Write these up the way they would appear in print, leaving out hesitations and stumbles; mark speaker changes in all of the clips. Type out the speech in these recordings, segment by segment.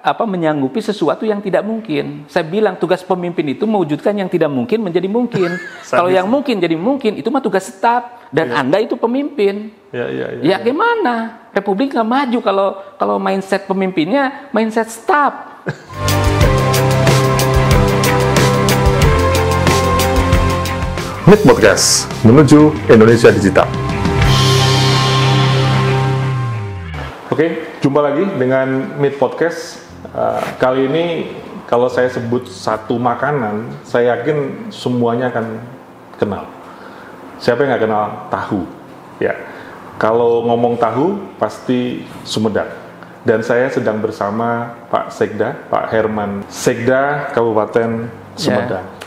Speaker 1: menyanggupi sesuatu yang tidak mungkin. Saya bilang tugas pemimpin itu mewujudkan yang tidak mungkin menjadi mungkin. Kalau yang mungkin jadi mungkin, itu mah tugas staf. Dan Anda itu pemimpin. Ya gimana? Republik nggak maju kalau mindset pemimpinnya mindset staf.
Speaker 2: MIT Podcast menuju Indonesia Digital. Oke, jumpa lagi dengan MIT Podcast. Kali ini kalau saya sebut satu makanan, saya yakin semuanya akan kenal. Siapa yang nggak kenal tahu? Ya, kalau ngomong tahu pasti Sumedang. Dan saya sedang bersama Pak Sekda, Pak Herman Sekda, Kabupaten Sumedang.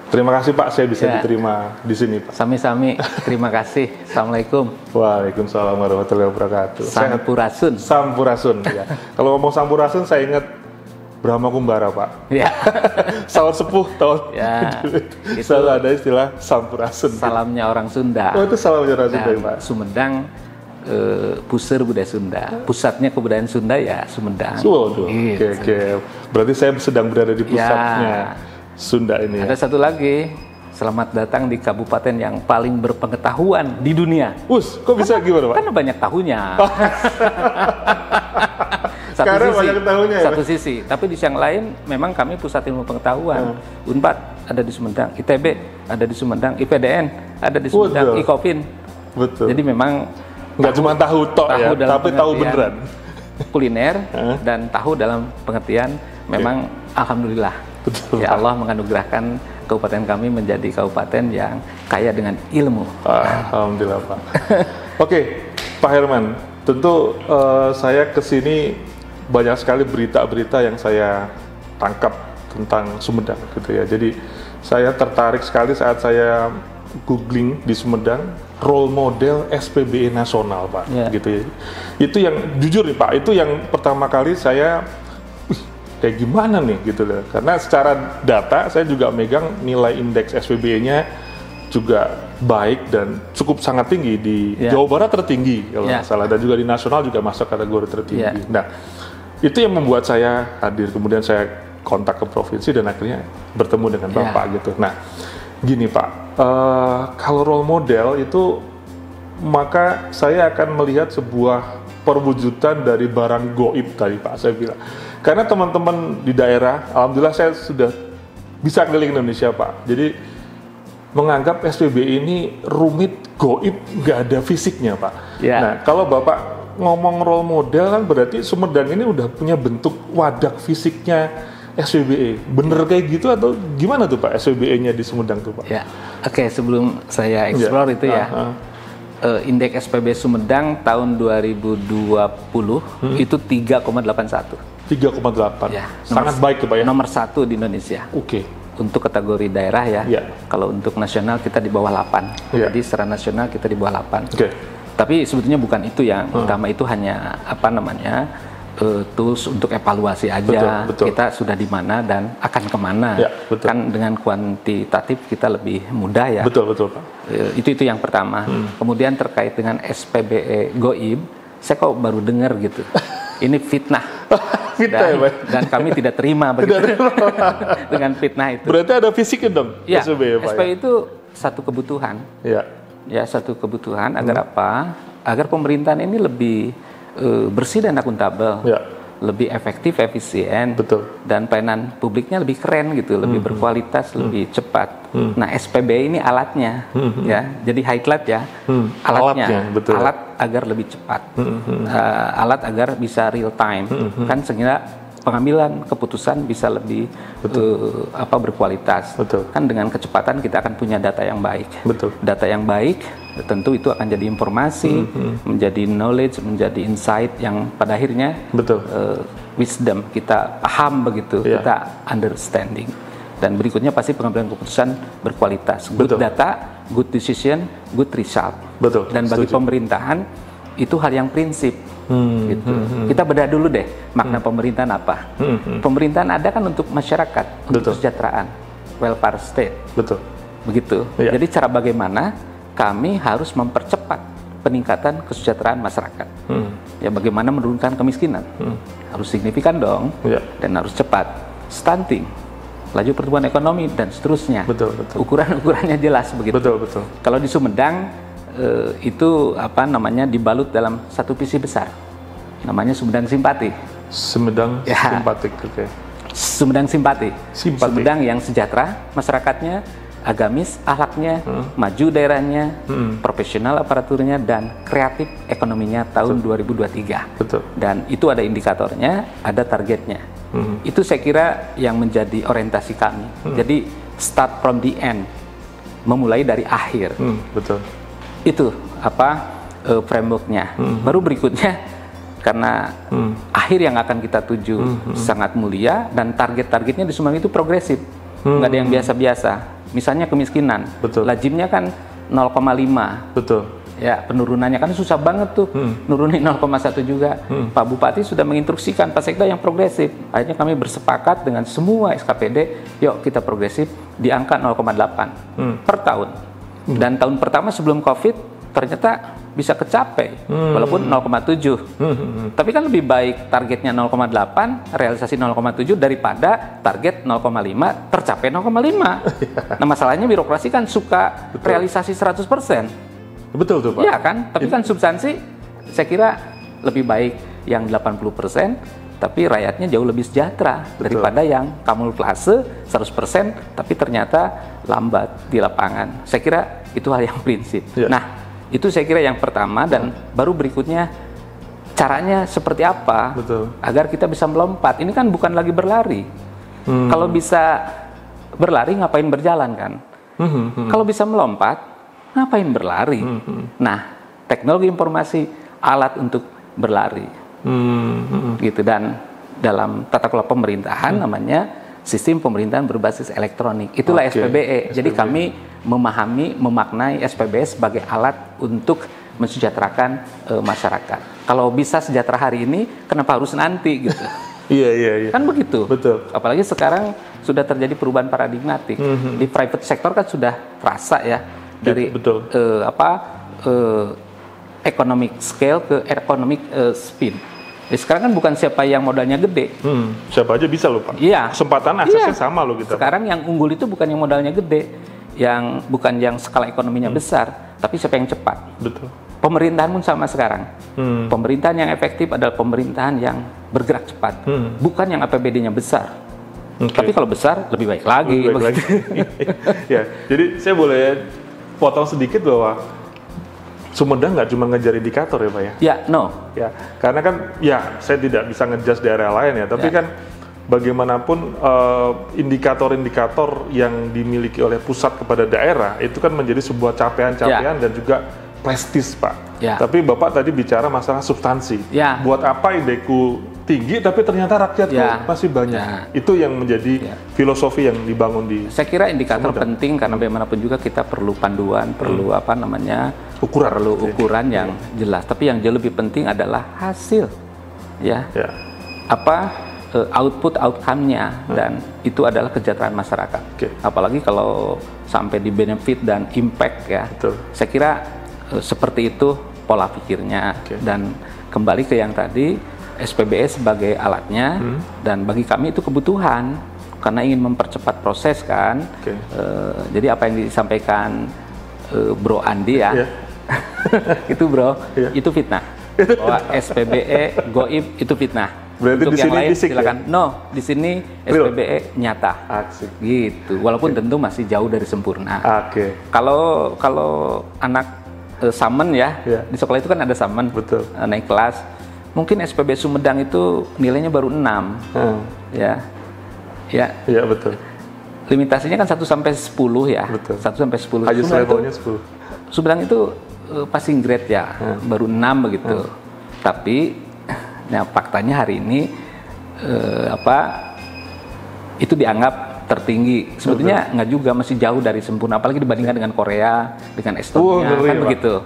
Speaker 2: Terima kasih Pak, saya bisa diterima di sini Pak.
Speaker 1: Sami-sami, terima kasih. Assalamualaikum.
Speaker 2: Waalaikumsalam warahmatullahi wabarakatuh.
Speaker 1: Sampurasun.
Speaker 2: Sampurasun. Ya. Kalau ngomong Sampurasun, saya ingat Brahma Kumbara Pak.
Speaker 1: Ya.
Speaker 2: Sawat sepuh tahun.
Speaker 1: Ya.
Speaker 2: Selalu ada istilah Sampurasun.
Speaker 1: Salamnya orang Sunda.
Speaker 2: Oh itu salamnya orang Sunda ya Pak.
Speaker 1: Sumedang, pusir budaya Sunda. Pusatnya kebudayaan Sunda ya Sumedang.
Speaker 2: Waduh.
Speaker 1: Gitu.
Speaker 2: Oke. Berarti saya sedang berada di pusatnya. Sunda ini.
Speaker 1: Ada satu lagi, selamat datang di kabupaten yang paling berpengetahuan di dunia.
Speaker 2: Kok bisa gimana Pak?
Speaker 1: Karena banyak tahunya. Satu sisi. Tapi di yang lain, memang kami pusat ilmu pengetahuan. Unpad ada di Sumedang, ITB ada di Sumedang, IPDN ada di Sumedang, IKOPIN.
Speaker 2: Betul.
Speaker 1: Jadi memang
Speaker 2: nggak cuma tahu tok ya, tapi tahu beneran.
Speaker 1: Kuliner dan tahu dalam pengertian memang alhamdulillah.
Speaker 2: Betul,
Speaker 1: ya Allah menganugerahkan kabupaten kami menjadi kabupaten yang kaya dengan ilmu.
Speaker 2: Alhamdulillah Pak. Oke, Pak Herman, tentu saya kesini banyak sekali berita-berita yang saya tangkap tentang Sumedang gitu ya. Jadi saya tertarik sekali saat saya googling di Sumedang role model SPBE nasional Pak, gitu ya. Itu yang jujur nih Pak, itu yang pertama kali saya kayak gimana nih gitu loh, karena secara data saya juga megang nilai indeks SPBE-nya juga baik dan cukup sangat tinggi di Jawa Barat tertinggi kalau nggak salah, dan juga di nasional juga masuk kategori tertinggi. Nah itu yang membuat saya hadir, kemudian saya kontak ke provinsi dan akhirnya bertemu dengan Bapak gitu. Nah gini Pak, kalau role model itu maka saya akan melihat sebuah perwujudan dari barang goib tadi Pak, saya bilang. Karena teman-teman di daerah, alhamdulillah saya sudah bisa keliling Indonesia Pak. Jadi menganggap SPBE ini rumit, goib, nggak ada fisiknya Pak. Nah kalau Bapak ngomong role model kan berarti Sumedang ini udah punya bentuk wadah fisiknya SPBE. Bener kayak gitu atau gimana tuh Pak SPBE-nya di Sumedang tuh Pak?
Speaker 1: Oke, sebelum saya explore itu indeks SPBE Sumedang tahun 2020 itu 3,81.
Speaker 2: 3,8. Sangat baik ya Pak ya.
Speaker 1: Nomor 1 di Indonesia. Untuk kategori daerah ya. Kalau untuk nasional kita di bawah 8. Jadi secara nasional kita di bawah 8. Tapi sebetulnya bukan itu yang utama, itu hanya tools untuk evaluasi aja. Betul. Kita sudah di mana dan akan kemana. Kan dengan kuantitatif kita lebih mudah ya. Betul Pak. Itu yang pertama. Kemudian terkait dengan SPBE goib, saya kok baru dengar gitu. Ini fitnah. Dan kami tidak terima begitu. Dengan fitnah itu.
Speaker 2: Berarti ada fisiknya dong SPBE Pak.
Speaker 1: SPBE itu satu kebutuhan. Satu kebutuhan agar apa? Agar pemerintahan ini lebih bersih dan akuntabel, lebih efektif, efisien, dan pelayanan publiknya lebih keren gitu, lebih berkualitas, lebih cepat. Nah SPBE ini alatnya, jadi highlight alatnya, alat agar lebih cepat, alat agar bisa real time, kan sehingga pengambilan keputusan bisa lebih berkualitas. Kan dengan kecepatan kita akan punya data yang baik. Data yang baik tentu itu akan jadi informasi, menjadi knowledge, menjadi insight yang pada akhirnya wisdom, kita paham begitu, kita understanding. Dan berikutnya pasti pengambilan keputusan berkualitas. Good data, good decision, good result. Dan bagi pemerintahan itu hal yang prinsip. Gitu. Kita bedah dulu deh makna pemerintahan apa. Pemerintahan ada kan untuk masyarakat, untuk kesejahteraan, welfare state. Begitu. Jadi cara bagaimana kami harus mempercepat peningkatan kesejahteraan masyarakat. ya bagaimana menurunkan kemiskinan. Harus signifikan dong, dan harus cepat. Stunting, laju pertumbuhan ekonomi, dan seterusnya.
Speaker 2: Betul.
Speaker 1: Ukuran-ukurannya jelas begitu.
Speaker 2: Betul.
Speaker 1: Kalau di Sumedang itu dibalut dalam satu visi besar, namanya Sumedang Simpati.
Speaker 2: Sumedang Simpatik, oke.
Speaker 1: Sumedang Simpati. Sumedang yang sejahtera masyarakatnya, agamis akhlaknya, maju daerahnya, profesional aparaturnya, dan kreatif ekonominya tahun 2023.
Speaker 2: Betul.
Speaker 1: Dan itu ada indikatornya, ada targetnya. Itu saya kira yang menjadi orientasi kami. Jadi start from the end, memulai dari akhir.
Speaker 2: Betul.
Speaker 1: Itu frameworknya. Baru berikutnya, karena akhir yang akan kita tuju sangat mulia, dan target-targetnya di Sumbang itu progresif, nggak ada yang biasa-biasa. Misalnya kemiskinan, lajimnya kan 0,5.
Speaker 2: Betul.
Speaker 1: Ya, penurunannya kan susah banget tuh, nurunin 0,1 juga. Pak Bupati sudah menginstruksikan Pak Sekda yang progresif. Akhirnya kami bersepakat dengan semua SKPD, yuk kita progresif di angka 0,8 per tahun. Dan tahun pertama sebelum COVID ternyata bisa kecapai, walaupun 0,7. Tapi kan lebih baik targetnya 0,8, realisasi 0,7 daripada target 0,5 tercapai 0,5. Nah, masalahnya birokrasi kan suka realisasi 100%.
Speaker 2: Betul tuh Pak.
Speaker 1: Iya kan, tapi kan substansi saya kira lebih baik yang 80%, tapi rakyatnya jauh lebih sejahtera daripada yang kamuflase 100%, tapi ternyata lambat di lapangan. Saya kira itu hal yang prinsip. Nah, itu saya kira yang pertama, dan baru berikutnya caranya seperti apa agar kita bisa melompat. Ini kan bukan lagi berlari. Kalau bisa berlari ngapain berjalan kan? Kalau bisa melompat ngapain berlari? Nah, teknologi informasi alat untuk berlari. Gitu. Dan dalam tata kelola pemerintahan namanya sistem pemerintahan berbasis elektronik. Itulah SPBE. Jadi kami memahami, memaknai SPBE sebagai alat untuk mensejahterakan masyarakat. Kalau bisa sejahtera hari ini, kenapa harus nanti gitu?
Speaker 2: Iya.
Speaker 1: Kan begitu.
Speaker 2: Betul.
Speaker 1: Apalagi sekarang sudah terjadi perubahan paradigmatik. Di private sector kan sudah terasa ya, dari economic scale ke economic speed. Jadi sekarang kan bukan siapa yang modalnya gede.
Speaker 2: Siapa aja bisa loh Pak.
Speaker 1: Iya.
Speaker 2: Kesempatan aksesnya sama loh kita.
Speaker 1: Sekarang yang unggul itu bukan yang modalnya gede, yang bukan yang skala ekonominya besar, tapi siapa yang cepat.
Speaker 2: Betul.
Speaker 1: Pemerintahan pun sama sekarang. Pemerintahan yang efektif adalah pemerintahan yang bergerak cepat, bukan yang APBD-nya besar. Tapi kalau besar lebih baik lagi.
Speaker 2: Ya, jadi saya boleh potong sedikit bahwa Sumedang nggak cuma ngejar indikator ya Pak ya?
Speaker 1: Ya,
Speaker 2: Ya, karena kan ya saya tidak bisa ngejudge daerah lain ya, tapi kan bagaimanapun indikator-indikator yang dimiliki oleh pusat kepada daerah itu kan menjadi sebuah capaian-capaian dan juga prestis Pak. Tapi Bapak tadi bicara masalah substansi. Buat apa indeku tinggi tapi ternyata rakyatku masih banyak. Itu yang menjadi filosofi yang dibangun di.
Speaker 1: Saya kira indikator penting karena bagaimanapun juga kita perlu panduan, perlu ukuran yang jelas. Tapi yang jauh lebih penting adalah hasil, output outcome-nya, dan itu adalah kesejahteraan masyarakat. Apalagi kalau sampai di benefit dan impact ya. Saya kira seperti itu pola pikirnya. Dan kembali ke yang tadi, SPBE sebagai alatnya, dan bagi kami itu kebutuhan karena ingin mempercepat proses kan. Jadi apa yang disampaikan Bro Andi itu Bro, itu fitnah. Bahwa SPBE goib itu fitnah.
Speaker 2: Berarti
Speaker 1: untuk
Speaker 2: di
Speaker 1: yang
Speaker 2: sini
Speaker 1: lain
Speaker 2: bisik
Speaker 1: silakan. Di sini SPBE nyata. Gitu. Walaupun tentu masih jauh dari sempurna. Kalau anak summon di sekolah itu kan ada summon. Naik kelas. Mungkin SPB Sumedang itu nilainya baru 6.
Speaker 2: Iya betul.
Speaker 1: Limitasinya kan 1 sampai 10 ya. 1 sampai 10.
Speaker 2: Highest levelnya 10.
Speaker 1: Sumedang itu passing grade baru 6 begitu. Tapi faktanya hari ini itu dianggap tertinggi. Sebetulnya nggak juga, masih jauh dari sempurna. Apalagi dibandingkan dengan Korea, dengan Estonia, kan begitu.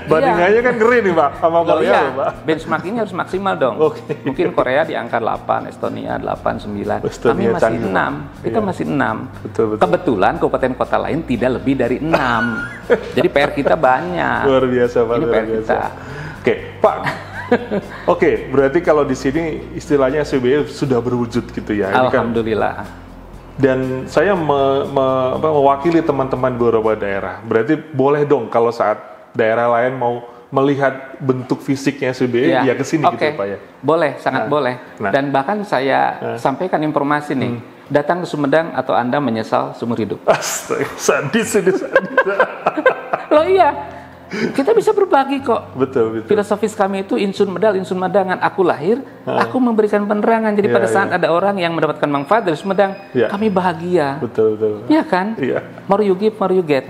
Speaker 2: Bandingannya kan ngeri nih Pak, sama Korea Pak.
Speaker 1: Benchmark ini harus maksimal dong. Mungkin Korea di angka 8, Estonia 8, 9. Kami masih 6, kita masih 6. Kebetulan kabupaten kota lain tidak lebih dari 6. Jadi PR kita banyak.
Speaker 2: Luar biasa Pak.
Speaker 1: Ini PR kita.
Speaker 2: Pak, Oke, berarti kalau di sini istilahnya SPBE sudah berwujud gitu ya?
Speaker 1: Alhamdulillah.
Speaker 2: Dan saya mewakili teman-teman beberapa daerah. Berarti boleh dong kalau saat daerah lain mau melihat bentuk fisiknya SPBE, ya ke sini gitu ya Pak ya?
Speaker 1: Boleh, sangat boleh. Dan bahkan saya sampaikan informasi nih, datang ke Sumedang atau Anda menyesal seumur hidup.
Speaker 2: Astaga, sadis ini, sadis.
Speaker 1: Loh iya, kita bisa berbagi kok.
Speaker 2: Betul.
Speaker 1: Filosofis kami itu insun medal, insun madangan. Aku lahir, aku memberikan penerangan. Jadi pada saat ada orang yang mendapatkan manfaat dari Sumedang, kami bahagia.
Speaker 2: Betul.
Speaker 1: Iya kan?
Speaker 2: Iya.
Speaker 1: More you give, more you get.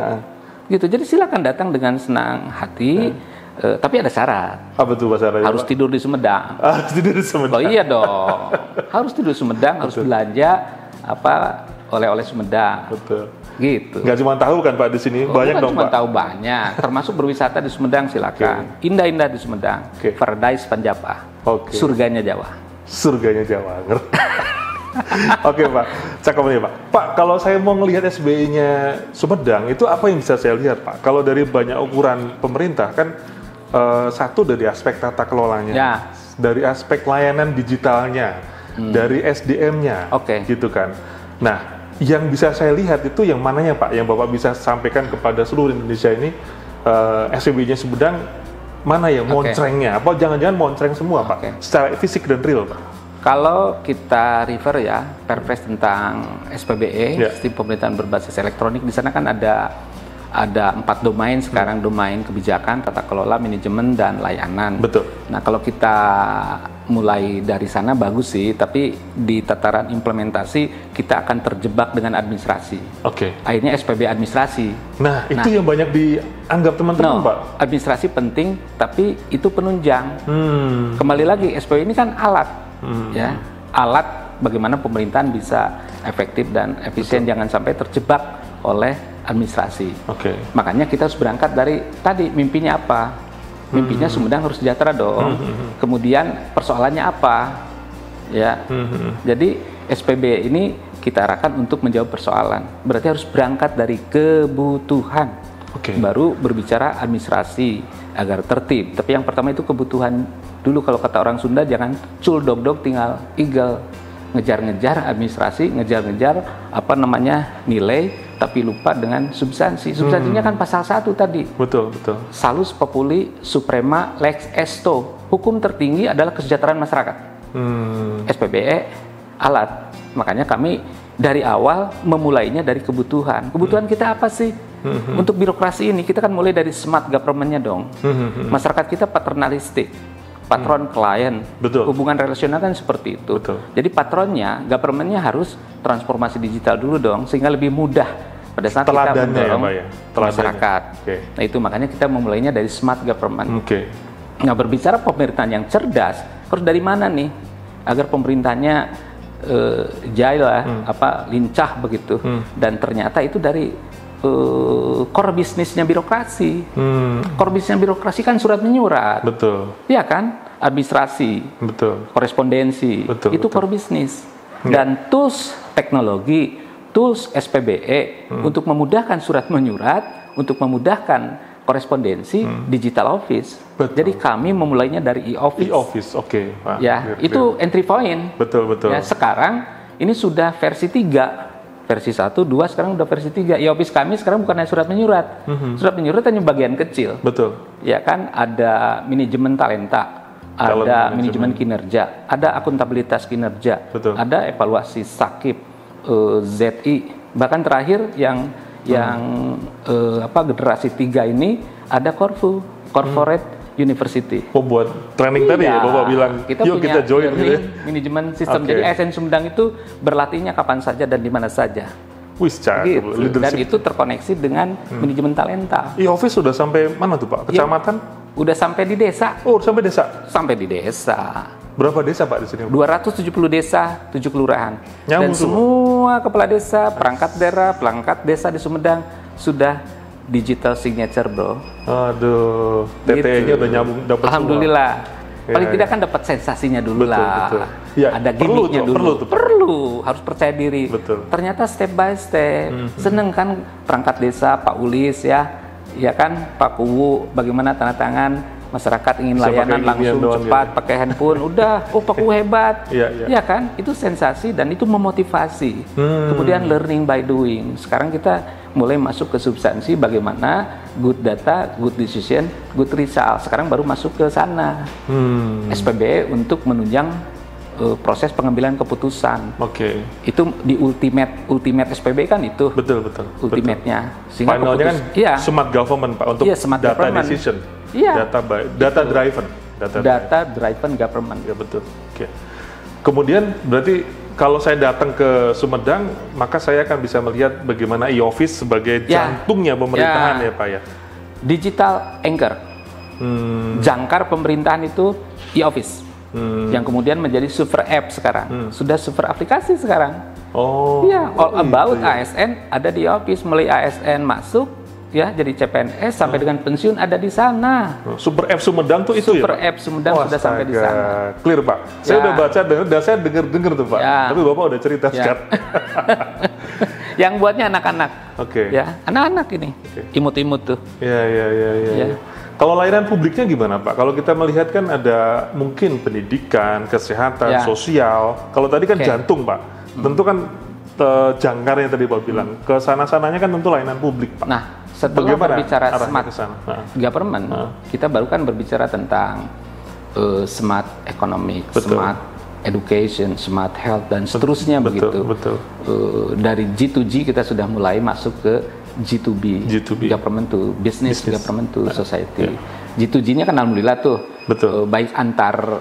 Speaker 1: Gitu. Jadi silakan datang dengan senang hati. Tapi ada syarat.
Speaker 2: Apa tuh syaratnya?
Speaker 1: Harus tidur di Sumedang.
Speaker 2: Harus tidur di Sumedang.
Speaker 1: Oh iya dong. Harus tidur di Sumedang, harus belanja oleh-oleh Sumedang.
Speaker 2: Betul.
Speaker 1: Gitu.
Speaker 2: Nggak cuma tahu kan Pak di sini, banyak dong
Speaker 1: Pak.
Speaker 2: Pak.
Speaker 1: Tahu banyak, termasuk berwisata di Sumedang silakan. Indah-indah di Sumedang. Paradise Panjapa. Surganya Jawa.
Speaker 2: Surganya Jawa. Oke Pak, cakep nih Pak. Pak, kalau saya mau ngelihat SBY-nya Sumedang, itu apa yang bisa saya lihat Pak? Kalau dari banyak ukuran pemerintah kan, satu dari aspek tata kelolanya, dari aspek layanan digitalnya, dari SDM-nya, gitu kan. Nah, yang bisa saya lihat itu yang mananya Pak, yang Bapak bisa sampaikan kepada seluruh Indonesia ini, SPBY-nya Sumedang mana yang moncrengnya? Apa jangan-jangan moncreng semua Pak, secara fisik dan real Pak?
Speaker 1: Kalau kita refer ya, Perpres tentang SPBE, Sistem Pemerintahan Berbasis Elektronik, di sana kan ada 4 domain sekarang, domain kebijakan, tata kelola, manajemen, dan layanan.
Speaker 2: Betul.
Speaker 1: Nah kalau kita mulai dari sana bagus sih, tapi di tataran implementasi kita akan terjebak dengan administrasi. Akhirnya SPB administrasi.
Speaker 2: Nah itu yang banyak dianggap teman-teman Pak.
Speaker 1: Administrasi penting, tapi itu penunjang. Kembali lagi, SPB ini kan alat. Ya, alat bagaimana pemerintahan bisa efektif dan efisien, jangan sampai terjebak oleh administrasi. Makanya kita harus berangkat dari tadi, mimpinya apa? Mimpinya Sumedang harus sejahtera dong. Kemudian persoalannya apa? Ya. Jadi SPB ini kita arahkan untuk menjawab persoalan. Berarti harus berangkat dari kebutuhan. Baru berbicara administrasi agar tertib. Tapi yang pertama itu kebutuhan dulu. Kalau kata orang Sunda, jangan cul dog tinggal igal, ngejar-ngejar administrasi, ngejar-ngejar nilai, tapi lupa dengan substansi. Substansinya kan pasal 1 tadi. Betul. Salus populi suprema lex esto. Hukum tertinggi adalah kesejahteraan masyarakat. SPBE alat. Makanya kami dari awal memulainya dari kebutuhan. Kebutuhan kita apa sih? Untuk birokrasi ini kita kan mulai dari smart government-nya dong. Masyarakat kita paternalistik, patron klien, hubungan relasional kan seperti itu. Jadi patronnya, government-nya harus transformasi digital dulu dong, sehingga lebih mudah pada saat kita mendorong masyarakat. Nah itu makanya kita memulainya dari smart government. Nah berbicara pemerintahan yang cerdas, harus dari mana nih agar pemerintahnya jaya lah, lincah begitu. Dan ternyata itu dari core bisnisnya birokrasi. Core bisnisnya birokrasi kan surat menyurat. Iya kan? Administrasi. Korespondensi. Itu core bisnis. Dan tools teknologi, tools SPBE untuk memudahkan surat menyurat, untuk memudahkan korespondensi, digital office. Jadi kami memulainya dari e-office.
Speaker 2: E-office,
Speaker 1: ya, itu entry point. Ya, sekarang ini sudah versi 3. Versi 1, 2, sekarang udah versi 3. E-office kami sekarang bukan hanya surat menyurat. Surat menyurat hanya bagian kecil. Ya kan, ada manajemen talenta, ada manajemen kinerja, ada akuntabilitas kinerja, ada evaluasi sakip, ZI, bahkan terakhir yang generasi 3 ini ada Corfu, Corporate University.
Speaker 2: Buat training tadi ya, Bapak bilang, yuk kita join gitu ya.
Speaker 1: Manajemen sistem. Jadi ASN Sumedang itu berlatihnya kapan saja dan di mana saja. Gitu. Dan itu terkoneksi dengan manajemen talenta.
Speaker 2: E-office sudah sampai mana tuh Pak? Kecamatan?
Speaker 1: Udah sampai di desa.
Speaker 2: Oh, sampai desa? Sampai
Speaker 1: di desa.
Speaker 2: Berapa desa Pak di sini?
Speaker 1: 270 desa, 7 kelurahan. Dan semua kepala desa, perangkat daerah, pelangkat desa di Sumedang sudah digital signature, bro.
Speaker 2: Aduh, TTE-nya udah nyambung, dapat.
Speaker 1: Alhamdulillah. Paling tidak kan dapat sensasinya dulu lah.
Speaker 2: Ya,
Speaker 1: ada gimmicknya dulu. Perlu, harus percaya diri. Ternyata step by step. Seneng kan perangkat desa, Pak Ulis ya kan, Pak Kuwu, bagaimana tanda tangan masyarakat ingin layanan langsung cepat pakai handphone, udah, Pak Ku hebat, ya kan? Itu sensasi dan itu memotivasi. Kemudian learning by doing. Sekarang kita mulai masuk ke substansi bagaimana good data, good decision, good result. Sekarang baru masuk ke sana. SPBE untuk menunjang proses pengambilan keputusan. Itu di ultimate SPBE kan itu.
Speaker 2: Betul.
Speaker 1: Ultimate-nya.
Speaker 2: Sehingga finalnya kan smart government Pak untuk data decision. Data driven.
Speaker 1: Data driven government.
Speaker 2: Ya betul. Kemudian berarti kalau saya datang ke Sumedang, maka saya akan bisa melihat bagaimana e-office sebagai jantungnya pemerintahan ya Pak ya.
Speaker 1: Digital anchor. Jangkar pemerintahan itu e-office. Yang kemudian menjadi super app sekarang, sudah super aplikasi sekarang. All about ASN ada di office, mulai ASN masuk, ya jadi CPNS sampai dengan pensiun ada di sana.
Speaker 2: Super app Sumedang tuh itu
Speaker 1: super app Sumedang sudah sampai di sana.
Speaker 2: Clear Pak. Saya udah baca dan saya dengar tuh Pak. Tapi Bapak udah cerita sekarang.
Speaker 1: Yang buatnya anak-anak. Ya, anak-anak ini. Imut-imut tuh.
Speaker 2: Ya. Kalau layanan publiknya gimana Pak? Kalau kita melihat kan ada mungkin pendidikan, kesehatan, sosial. Kalau tadi kan jantung Pak, tentu kan jangkarnya tadi Pak bilang. Ke sana-sananya kan tentu layanan publik Pak.
Speaker 1: Nah, setelah berbicara smart government, kita baru kan berbicara tentang smart economic, smart education, smart health dan seterusnya begitu. Dari G2G kita sudah mulai masuk ke G2B, government to business, government to society. G2G-nya kan alhamdulillah tuh, baik antar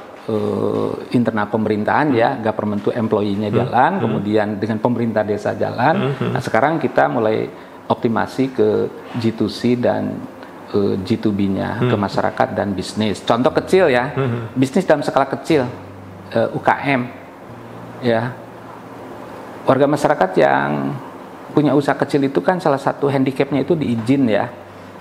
Speaker 1: internal pemerintahan ya, government to employee-nya jalan, kemudian dengan pemerintah desa jalan. Nah sekarang kita mulai optimasi ke G2C dan G2B-nya, ke masyarakat dan bisnis. Contoh kecil ya, bisnis dalam skala kecil, UKM, ya, warga masyarakat yang punya usaha kecil itu kan salah satu handicapnya itu di izin ya.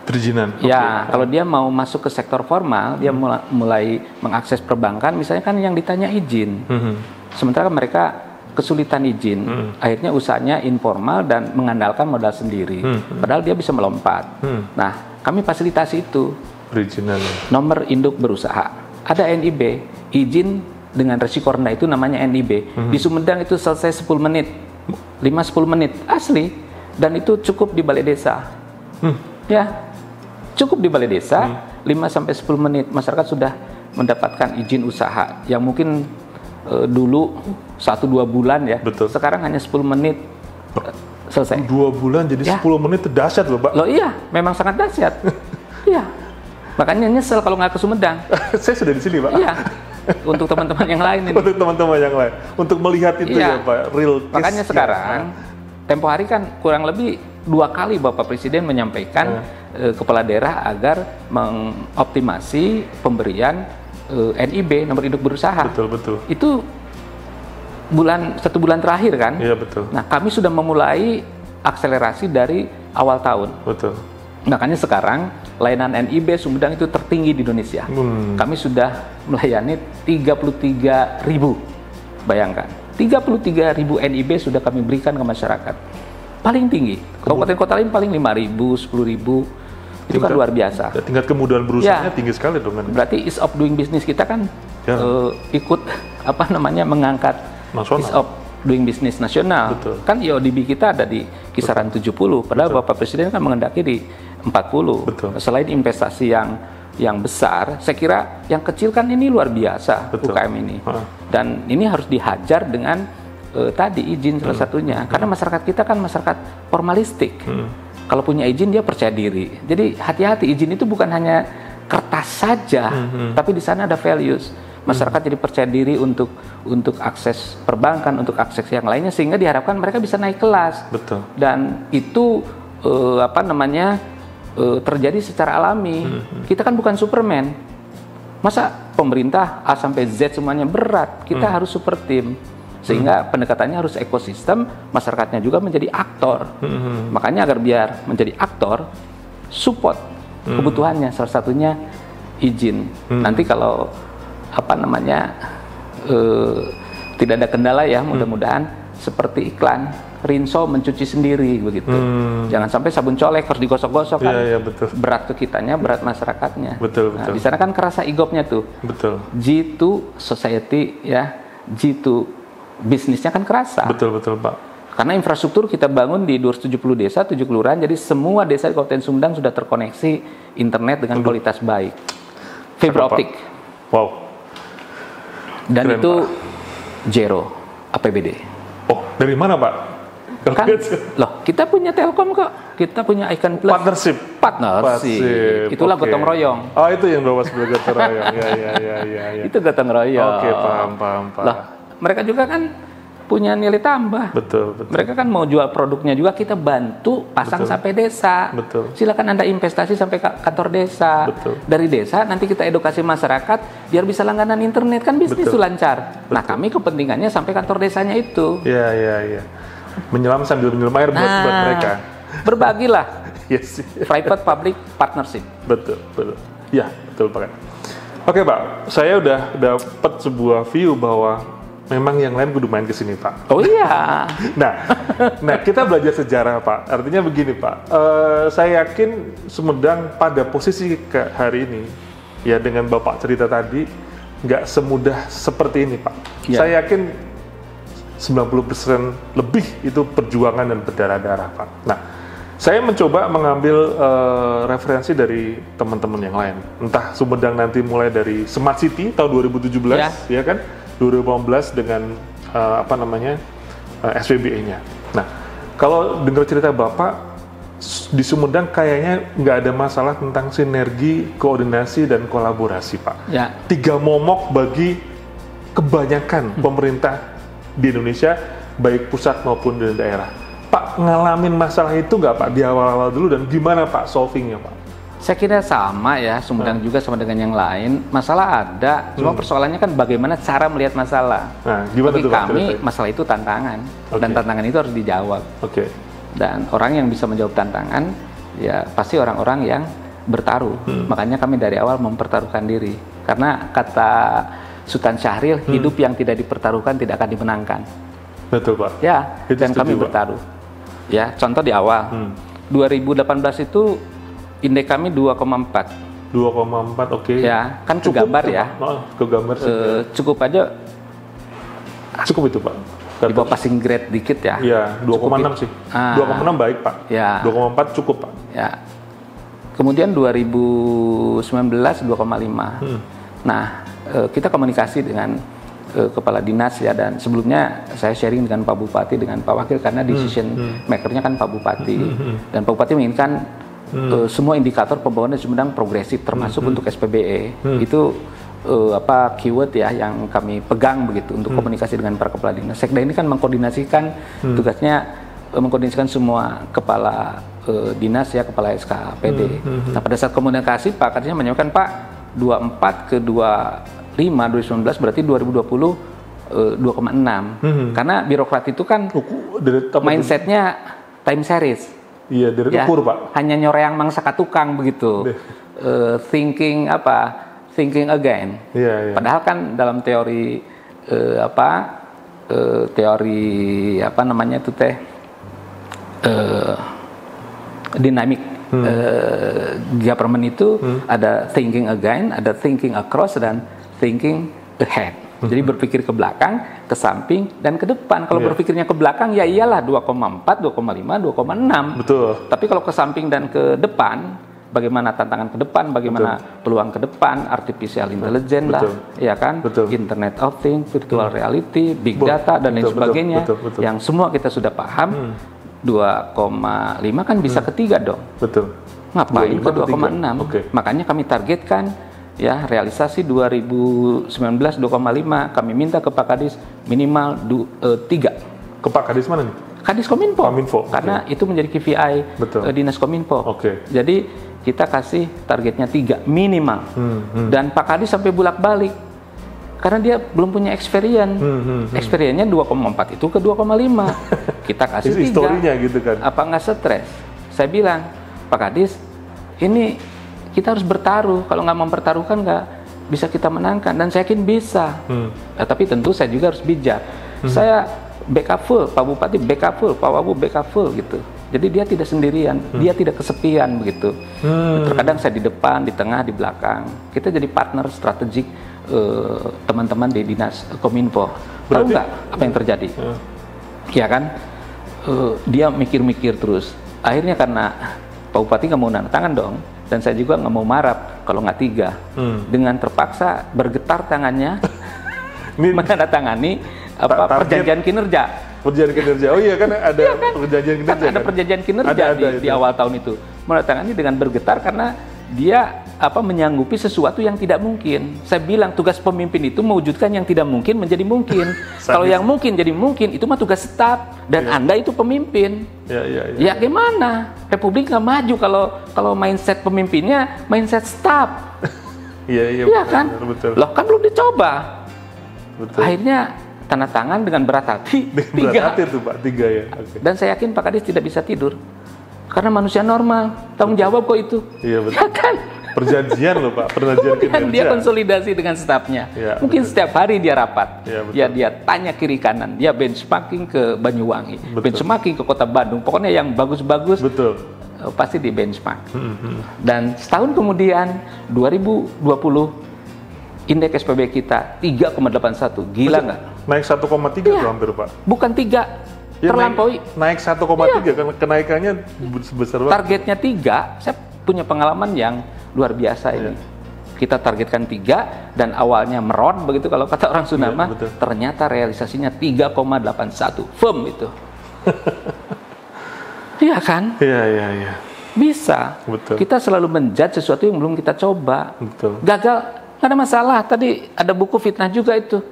Speaker 2: Perizinan.
Speaker 1: Ya, kalau dia mau masuk ke sektor formal, dia mulai mengakses perbankan, misalnya kan yang ditanya izin. Sementara mereka kesulitan izin, akhirnya usahanya informal dan mengandalkan modal sendiri. Padahal dia bisa melompat. Nah, kami fasilitasi itu.
Speaker 2: Perizinan.
Speaker 1: Nomor induk berusaha. Ada NIB, izin dengan resiko rendah itu namanya NIB. Di Sumedang itu selesai 10 menit. 5-10 menit asli, dan itu cukup di balai desa. Ya, cukup di balai desa, 5-10 menit masyarakat sudah mendapatkan izin usaha yang mungkin dulu 1-2 bulan ya. Sekarang hanya 10 menit selesai.
Speaker 2: 2 bulan jadi 10 menit itu dahsyat loh Pak.
Speaker 1: Loh iya, memang sangat dahsyat. Iya, makanya nyesel kalau nggak ke Sumedang.
Speaker 2: Saya sudah di sini Pak.
Speaker 1: Iya. Untuk teman-teman yang lain ini.
Speaker 2: Untuk teman-teman yang lain. Untuk melihat itu ya Pak, real case.
Speaker 1: Makanya sekarang, tempo hari kan kurang lebih 2 kali Bapak Presiden menyampaikan kepala daerah agar mengoptimasi pemberian NIB, nomor induk berusaha.
Speaker 2: Betul.
Speaker 1: Itu 1 bulan terakhir kan?
Speaker 2: Iya betul.
Speaker 1: Nah kami sudah memulai akselerasi dari awal tahun. Makanya sekarang layanan NIB Sumedang itu tertinggi di Indonesia. Kami sudah melayani 33.000. Bayangkan, 33.000 NIB sudah kami berikan ke masyarakat. Paling tinggi. Kabupaten kota lain paling 5.000, 10.000. Itu kan luar biasa.
Speaker 2: Tingkat kemudahan berusahanya tinggi sekali dong.
Speaker 1: Berarti ease of doing business kita kan ikut mengangkat ease of doing business nasional. Kan IODB kita ada di kisaran 70. Padahal Bapak Presiden kan mengendaki di 40. Selain investasi yang besar, saya kira yang kecil kan ini luar biasa UKM ini. Dan ini harus dihajar dengan tadi izin salah satunya. Karena masyarakat kita kan masyarakat formalistik. Kalau punya izin dia percaya diri. Jadi hati-hati, izin itu bukan hanya kertas saja, tapi di sana ada values. Masyarakat jadi percaya diri untuk akses perbankan, untuk akses yang lainnya, sehingga diharapkan mereka bisa naik kelas. Dan itu terjadi secara alami. Kita kan bukan Superman. Masa pemerintah A sampai Z semuanya berat? Kita harus super team. Sehingga pendekatannya harus ekosistem, masyarakatnya juga menjadi aktor. Makanya agar biar menjadi aktor, support kebutuhannya, salah satunya izin. Nanti kalau tidak ada kendala ya, mudah-mudahan seperti iklan Rinso mencuci sendiri begitu. Jangan sampai sabun colek harus digosok-gosok kan.
Speaker 2: Betul.
Speaker 1: Berat ke kitanya, berat masyarakatnya.
Speaker 2: Betul.
Speaker 1: Nah, di sana kan kerasa igopnya tuh.
Speaker 2: Betul.
Speaker 1: G2 society ya, G2 bisnisnya kan kerasa.
Speaker 2: Betul Pak.
Speaker 1: Karena infrastruktur kita bangun di 270 desa, 7 kelurahan, jadi semua desa di Kabupaten Sumedang sudah terkoneksi internet dengan kualitas baik. Fiber optik.
Speaker 2: Wow.
Speaker 1: Dan
Speaker 2: Keren,
Speaker 1: itu
Speaker 2: Pak.
Speaker 1: zero APBD.
Speaker 2: Oh, dari mana Pak?
Speaker 1: Kan, loh, kita punya Telkom kok. Kita punya Icon Plus. Partnership. Itulah gotong royong.
Speaker 2: Oh, itu yang bawa sebagai gotong royong. Ya.
Speaker 1: Itu gotong royong.
Speaker 2: Oke, paham.
Speaker 1: Loh, mereka juga kan punya nilai tambah.
Speaker 2: Betul.
Speaker 1: Mereka kan mau jual produknya juga, kita bantu pasang sampai desa.
Speaker 2: Betul.
Speaker 1: Silakan Anda investasi sampai kantor desa.
Speaker 2: Betul.
Speaker 1: Dari desa nanti kita edukasi masyarakat biar bisa langganan internet, kan bisnis itu lancar. Nah, kami kepentingannya sampai kantor desanya itu.
Speaker 2: Iya. Menyelam sambil minum air buat mereka.
Speaker 1: Berbagilah.
Speaker 2: Yes.
Speaker 1: Private public partnership.
Speaker 2: Betul. Ya, betul Pak. Oke Pak, saya udah dapat sebuah view bahwa memang yang lain kudu main ke sini Pak.
Speaker 1: Oh iya.
Speaker 2: Nah kita belajar sejarah Pak. Artinya begini Pak, saya yakin Sumedang pada posisi ke hari ini, ya dengan Bapak cerita tadi, nggak semudah seperti ini Pak. Ya. Saya yakin 90% lebih itu perjuangan dan berdarah-darah Pak. Nah, saya mencoba mengambil referensi dari teman-teman yang lain. Entah Sumedang nanti mulai dari Smart City tahun 2017, ya kan? 2018 dengan SPBE-nya. Nah, kalau dengar cerita Bapak, di Sumedang kayaknya nggak ada masalah tentang sinergi, koordinasi, dan kolaborasi, Pak.
Speaker 1: Ya.
Speaker 2: 3 momok bagi kebanyakan pemerintah di Indonesia, baik pusat maupun di daerah. Pak, ngalamin masalah itu nggak Pak di awal-awal dulu, dan gimana Pak solvingnya Pak?
Speaker 1: Saya kira sama ya, Sumedang juga sama dengan yang lain. Masalah ada, cuma persoalannya kan bagaimana cara melihat masalah.
Speaker 2: Nah, gimana
Speaker 1: bagi
Speaker 2: tuh,
Speaker 1: kami, masalah itu tantangan. Dan tantangan itu harus dijawab. Dan orang yang bisa menjawab tantangan, ya pasti orang-orang yang bertaruh. Makanya kami dari awal mempertaruhkan diri. Karena kata Sultan Syahrir, hidup yang tidak dipertaruhkan tidak akan dimenangkan.
Speaker 2: Betul Pak.
Speaker 1: Ya, itu dan kami bertaruh. Ya, contoh di awal, 2018 itu indeks kami 2,4.
Speaker 2: 2,4, oke.
Speaker 1: Ya, kan cukup, kegambar ya.
Speaker 2: Kegambar sih.
Speaker 1: Cukup aja.
Speaker 2: Cukup itu Pak.
Speaker 1: Di bawah passing grade dikit ya.
Speaker 2: Iya, 2,6 sih. 2,6 baik Pak.
Speaker 1: Ya.
Speaker 2: 2,4 cukup Pak.
Speaker 1: Ya. Kemudian 2019 2,5. Nah, kita komunikasi dengan kepala dinas ya, dan sebelumnya saya sharing dengan Pak Bupati, dengan Pak Wakil, karena decision makernya kan Pak Bupati. Dan Pak Bupati menginginkan semua indikator pembangunan Sumedang progresif, termasuk untuk SPBE. Itu keyword ya yang kami pegang begitu untuk komunikasi dengan para kepala dinas. Sekda ini kan mengkoordinasikan tugasnya, mengkoordinasikan semua kepala dinas ya, kepala SKPD. Nah, pada saat komunikasi Pak Kadisnya menyampaikan, Pak, 24 ke 25 2019 berarti 2020 2,6. Karena birokrat itu kan mindsetnya time series.
Speaker 2: Iya, dari ukur Pak.
Speaker 1: Hanya nyoreang mangsa katukang begitu. Thinking again.
Speaker 2: Iya.
Speaker 1: Padahal kan dalam teori dynamic government itu ada thinking again, ada thinking across, dan thinking ahead. Jadi berpikir ke belakang, ke samping, dan ke depan. Kalau berpikirnya ke belakang, ya iyalah 2,4, 2,5, 2,6.
Speaker 2: Betul.
Speaker 1: Tapi kalau ke samping dan ke depan, bagaimana tantangan ke depan, bagaimana peluang ke depan, artificial intelligence lah, ya kan, Internet of Things, virtual reality, big data, dan lain sebagainya, yang semua kita sudah paham. 2,5 kan bisa ketiga dong.
Speaker 2: Betul.
Speaker 1: Ngapain ke 2,6? Makanya kami targetkan ya realisasi 2019 2,5. Kami minta ke Pak Kadis minimal 3.
Speaker 2: Ke Pak Kadis mana nih?
Speaker 1: Kadis Kominfo. Karena itu menjadi KPI Dinas Kominfo. Jadi kita kasih targetnya 3 minimal. Dan Pak Kadis sampai bolak-balik. Karena dia belum punya experience. Experience-nya 2,4 itu ke 2,5. Kita kasih 3.
Speaker 2: Historinya gitu kan.
Speaker 1: Apa nggak stres? Saya bilang, Pak Kadis, ini kita harus bertaruh. Kalau nggak mempertaruhkan nggak bisa kita menangkan. Dan saya yakin bisa. Tapi tentu saya juga harus bijak. Saya backup full, Pak Bupati backup full, Pak Wagub backup full gitu. Jadi dia tidak sendirian, dia tidak kesepian begitu. Terkadang saya di depan, di tengah, di belakang. Kita jadi partner strategik teman-teman di dinas Kominfo. Tahu nggak apa yang terjadi? Ya kan, dia mikir-mikir terus. Akhirnya karena Pak Bupati nggak mau nanda tangan dong, dan saya juga nggak mau marah kalau nggak 3. Dengan terpaksa bergetar tangannya menandatangani perjanjian kinerja.
Speaker 2: Perjanjian kinerja, oh iya kan ada perjanjian kinerja.
Speaker 1: Kan ada perjanjian kinerja di awal tahun itu. Menandatangani dengan bergetar karena dia menyanggupi sesuatu yang tidak mungkin. Saya bilang tugas pemimpin itu mewujudkan yang tidak mungkin menjadi mungkin. Kalau yang mungkin jadi mungkin, itu mah tugas staf, dan Anda itu pemimpin. Ya gimana? Republik nggak maju kalau mindset pemimpinnya mindset staf. Iya kan?
Speaker 2: Betul.
Speaker 1: Loh kan belum dicoba.
Speaker 2: Betul.
Speaker 1: Akhirnya tanda tangan dengan berat hati.
Speaker 2: Dengan berat hati tuh Pak, 3 ya. Okay.
Speaker 1: Dan saya yakin Pak Kadis tidak bisa tidur. Karena manusia normal, tanggung jawab kok itu.
Speaker 2: Iya betul.
Speaker 1: Ya kan?
Speaker 2: Perjanjian loh Pak, perjanjian kinerja.
Speaker 1: Dia konsolidasi dengan stafnya. Ya, mungkin betul. Setiap hari dia rapat. Ya, dia tanya kiri kanan, dia benchmarking ke Banyuwangi, benchmarking ke Kota Bandung. Pokoknya yang bagus-bagus. Betul. Pasti di benchmark. Dan setahun kemudian 2020 indeks SPB kita 3,81. Gila nggak?
Speaker 2: Naik 1,3 tuh hampir Pak.
Speaker 1: Bukan 3. Ya, terlampaui.
Speaker 2: Naik 1,3 karena kenaikannya sebesar banget.
Speaker 1: Targetnya 3, saya punya pengalaman yang luar biasa ini. Kita targetkan 3 dan awalnya merot begitu kalau kata orang Sunda mah, ternyata realisasinya 3,81. Firm itu. Iya kan?
Speaker 2: Iya.
Speaker 1: Bisa.
Speaker 2: Betul.
Speaker 1: Kita selalu menjudge sesuatu yang belum kita coba.
Speaker 2: Betul.
Speaker 1: Gagal, nggak ada masalah. Tadi ada buku fitnah juga itu.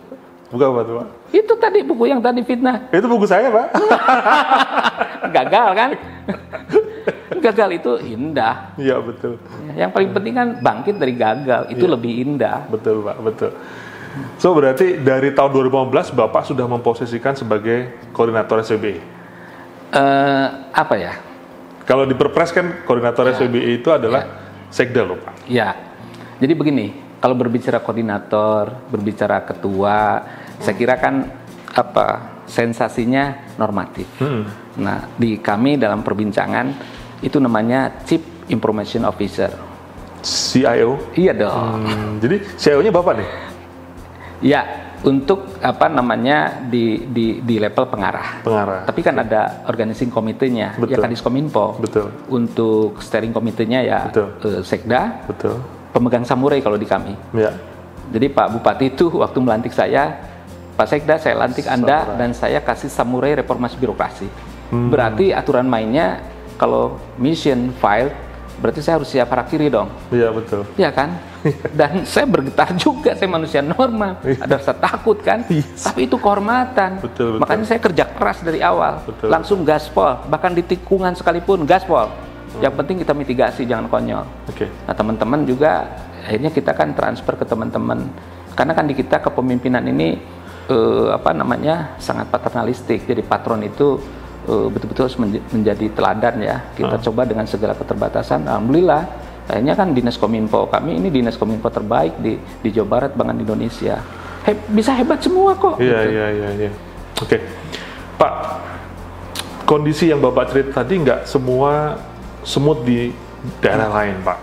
Speaker 2: Buku apa tuh Pak?
Speaker 1: Itu tadi buku yang tadi fitnah.
Speaker 2: Itu buku saya Pak.
Speaker 1: Gagal kan? Gagal itu indah.
Speaker 2: Iya betul.
Speaker 1: Yang paling penting kan bangkit dari gagal, itu lebih indah.
Speaker 2: Betul Pak, betul. So berarti dari tahun 2015 Bapak sudah memposisikan sebagai koordinator SPBI?
Speaker 1: Apa ya?
Speaker 2: Kalau di Perpres kan koordinator SPBI itu adalah sekda loh Pak.
Speaker 1: Ya, jadi begini, kalau berbicara koordinator, berbicara ketua, saya kira kan sensasinya normatif. Nah, di kami dalam perbincangan itu namanya Chief Information Officer.
Speaker 2: CIO?
Speaker 1: Iya dong.
Speaker 2: Jadi CIO-nya Bapak nih?
Speaker 1: Ya, untuk di level pengarah. Tapi kan ada organizing komitenya, ya Kadiskominfo.
Speaker 2: Betul.
Speaker 1: Untuk steering komitenya ya sekda.
Speaker 2: Betul.
Speaker 1: Pemegang samurai kalau di kami.
Speaker 2: Ya.
Speaker 1: Jadi Pak Bupati itu waktu melantik saya, Pak Sekda saya lantik Anda dan saya kasih samurai reformasi birokrasi. Berarti aturan mainnya kalau mission filed, berarti saya harus siap harakiri dong.
Speaker 2: Iya betul.
Speaker 1: Iya kan? Dan saya bergetar juga, saya manusia normal. Ada rasa takut kan? Tapi itu kehormatan.
Speaker 2: Betul.
Speaker 1: Makanya saya kerja keras dari awal. Langsung gaspol, bahkan di tikungan sekalipun gaspol. Yang penting kita mitigasi, jangan konyol. Nah teman-teman juga akhirnya kita kan transfer ke teman-teman. Karena kan di kita kepemimpinan ini sangat paternalistik. Jadi patron itu betul-betul harus menjadi teladan ya. Kita coba dengan segala keterbatasan. Alhamdulillah. Akhirnya kan Dinas Kominfo kami ini Dinas Kominfo terbaik di Jawa Barat, Bank Indonesia. Bisa hebat semua kok.
Speaker 2: Iya. Oke. Pak, kondisi yang Bapak cerita tadi nggak semua smooth di daerah lain, Pak.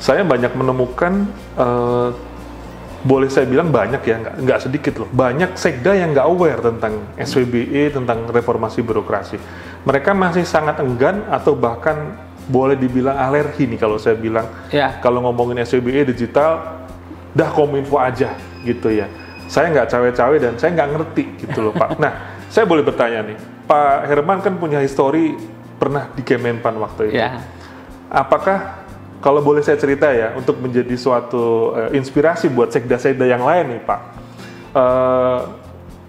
Speaker 2: Saya banyak menemukan, boleh saya bilang banyak ya, nggak sedikit loh, banyak sekda yang nggak aware tentang SPBI, tentang reformasi birokrasi. Mereka masih sangat enggan atau bahkan boleh dibilang alergi nih kalau saya bilang. Kalau ngomongin SPBI digital, dah Kominfo aja gitu ya. Saya nggak cawe-cawe dan saya nggak ngerti gitu loh, Pak. Nah, saya boleh bertanya nih, Pak Herman kan punya histori pernah di Kemenpan waktu itu. Apakah kalau boleh saya cerita ya, untuk menjadi suatu inspirasi buat sekda-sekda yang lain nih Pak,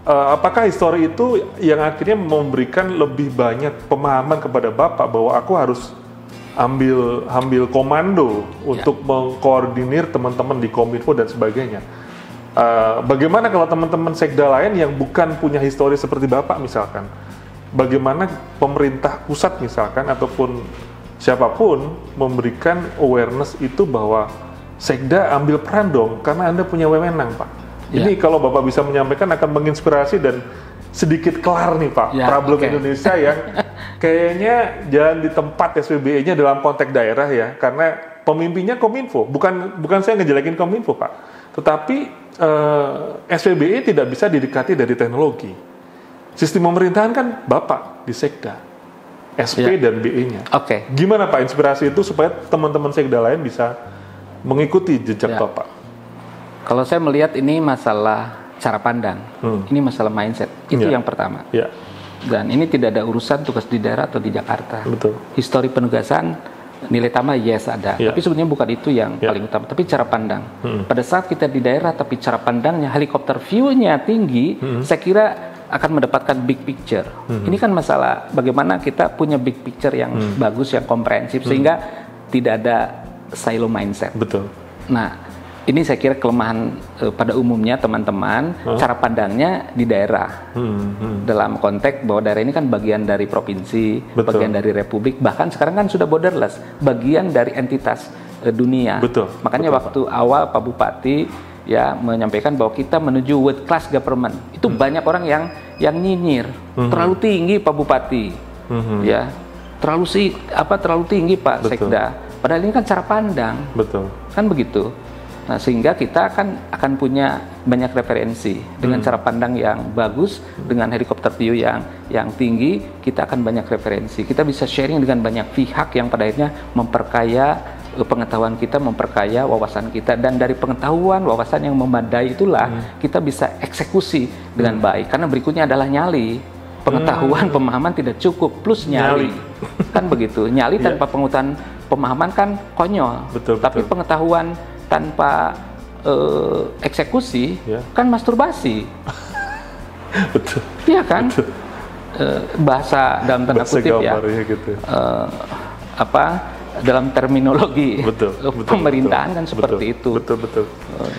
Speaker 2: apakah histori itu yang akhirnya memberikan lebih banyak pemahaman kepada Bapak bahwa aku harus ambil komando untuk mengkoordinir teman-teman di Kominfo dan sebagainya? Bagaimana kalau teman-teman sekda lain yang bukan punya histori seperti Bapak misalkan? Bagaimana pemerintah pusat misalkan ataupun siapapun memberikan awareness itu bahwa sekda ambil peran dong karena Anda punya wewenang, Pak. Ini kalau Bapak bisa menyampaikan akan menginspirasi dan sedikit kelar nih Pak, problem Indonesia yang kayaknya jalan di tempat SPBE-nya dalam konteks daerah ya, karena pemimpinnya Kominfo. Bukan saya ngejelekin Kominfo Pak, tetapi SPBE tidak bisa didekati dari teknologi. Sistem pemerintahan kan Bapak di Sekda, SP dan BE-nya. Gimana Pak inspirasi itu supaya teman-teman Sekda lain bisa mengikuti jejak Bapak?
Speaker 1: Kalau saya melihat ini masalah cara pandang, ini masalah mindset, itu yang pertama. Dan ini tidak ada urusan tugas di daerah atau di Jakarta. Histori penugasan, nilai tambah ada, tapi sebenarnya bukan itu yang paling utama, tapi cara pandang. Pada saat kita di daerah tapi cara pandangnya, helikopter view-nya tinggi, saya kira akan mendapatkan big picture. Ini kan masalah bagaimana kita punya big picture yang bagus, yang komprehensif, sehingga tidak ada silo mindset. Nah, ini saya kira kelemahan pada umumnya teman-teman, cara pandangnya di daerah. Dalam konteks bahwa daerah ini kan bagian dari provinsi, bagian dari republik, bahkan sekarang kan sudah borderless, bagian dari entitas dunia. Makanya waktu awal Pak Bupati ya menyampaikan bahwa kita menuju world class government. Itu banyak orang yang nyinyir, terlalu tinggi Pak Bupati. Ya. Terlalu tinggi Pak Sekda. Padahal ini kan cara pandang. Kan begitu. Nah, sehingga kita akan punya banyak referensi dengan cara pandang yang bagus, dengan helikopter view yang tinggi, kita akan banyak referensi. Kita bisa sharing dengan banyak pihak yang pada akhirnya memperkaya pengetahuan kita, memperkaya wawasan kita, dan dari pengetahuan wawasan yang memadai itulah kita bisa eksekusi dengan baik. Karena berikutnya adalah nyali. Pengetahuan, pemahaman tidak cukup plus nyali. Kan begitu. Nyali tanpa pemahaman kan konyol. Tapi pengetahuan tanpa eksekusi kan masturbasi. Iya kan? Bahasa dalam tanda kutip ya. Gitu. Dalam terminologi pemerintahan kan seperti itu.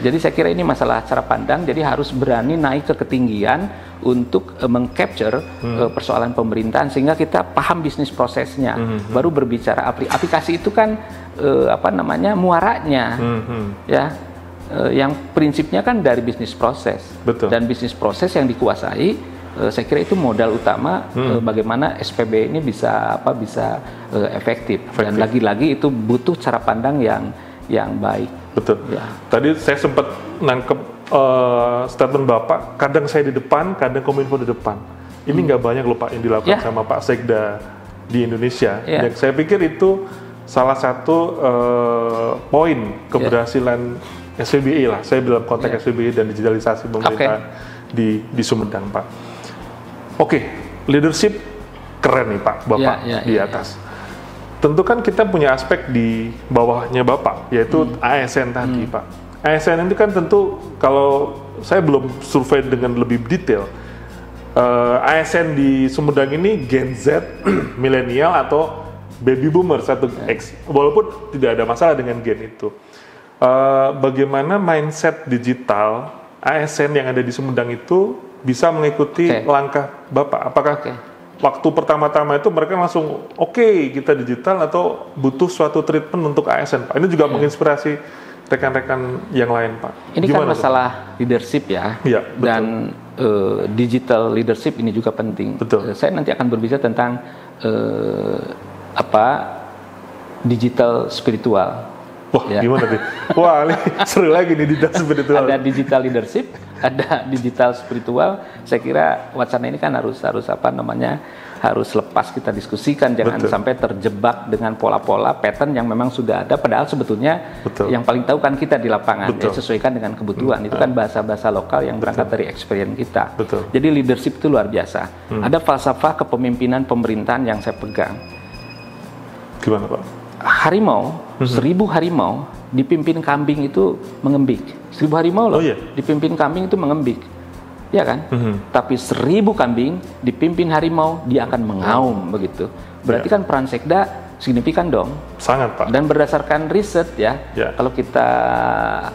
Speaker 1: Jadi saya kira ini masalah cara pandang. Jadi harus berani naik ke ketinggian untuk mengcapture persoalan pemerintahan sehingga kita paham bisnis prosesnya. Baru berbicara aplikasi itu kan muaranya ya. Yang prinsipnya kan dari bisnis proses. Dan bisnis proses yang dikuasai, saya kira itu modal utama bagaimana SPB ini bisa efektif. Dan lagi-lagi itu butuh cara pandang yang baik. Tadi saya sempat nangkep statement Bapak, kadang saya di depan, kadang Kominfo di depan. Ini nggak banyak loh Pak yang dilakukan sama Pak Sekda di Indonesia. Yang saya pikir itu salah satu poin keberhasilan SPBE lah. Saya dalam konteks SPBE dan digitalisasi pemerintahan di Sumedang Pak. Leadership keren nih Pak, Bapak di atas. Tentu kan kita punya aspek di bawahnya Bapak, yaitu ASN tadi Pak. ASN itu kan tentu, kalau saya belum survei dengan lebih detail, ASN di Sumedang ini Gen Z, milenial atau baby boomer 1X, walaupun tidak ada masalah dengan gen itu. Bagaimana mindset digital ASN yang ada di Sumedang itu bisa mengikuti langkah Bapak? Apakah waktu pertama-tama itu mereka langsung kita digital, atau butuh suatu treatment untuk ASN Pak? Ini juga menginspirasi rekan-rekan yang lain Pak. Ini kan masalah leadership ya. Dan digital leadership ini juga penting. Saya nanti akan berbicara tentang digital spiritual.
Speaker 2: Wah, gimana nih? Wah, ini seru lagi nih digital spiritual.
Speaker 1: Ada digital leadership, ada digital spiritual. Saya kira wacana ini kan harus harus lepas kita diskusikan, jangan sampai terjebak dengan pola-pola pattern yang memang sudah ada, padahal sebetulnya yang paling tahu kan kita di lapangan, ya, sesuaikan dengan kebutuhan. Itu kan bahasa-bahasa lokal yang berangkat dari experience kita. Jadi leadership itu luar biasa. Ada falsafah kepemimpinan pemerintahan yang saya pegang.
Speaker 2: Gimana Pak?
Speaker 1: Harimau, 1000 harimau dipimpin kambing itu mengembik. 1000 harimau loh, dipimpin kambing itu mengembik, ya kan? Tapi 1000 kambing dipimpin harimau, dia akan mengaum begitu. Berarti kan peran Sekda signifikan dong.
Speaker 2: Sangat Pak.
Speaker 1: Dan berdasarkan riset kalau kita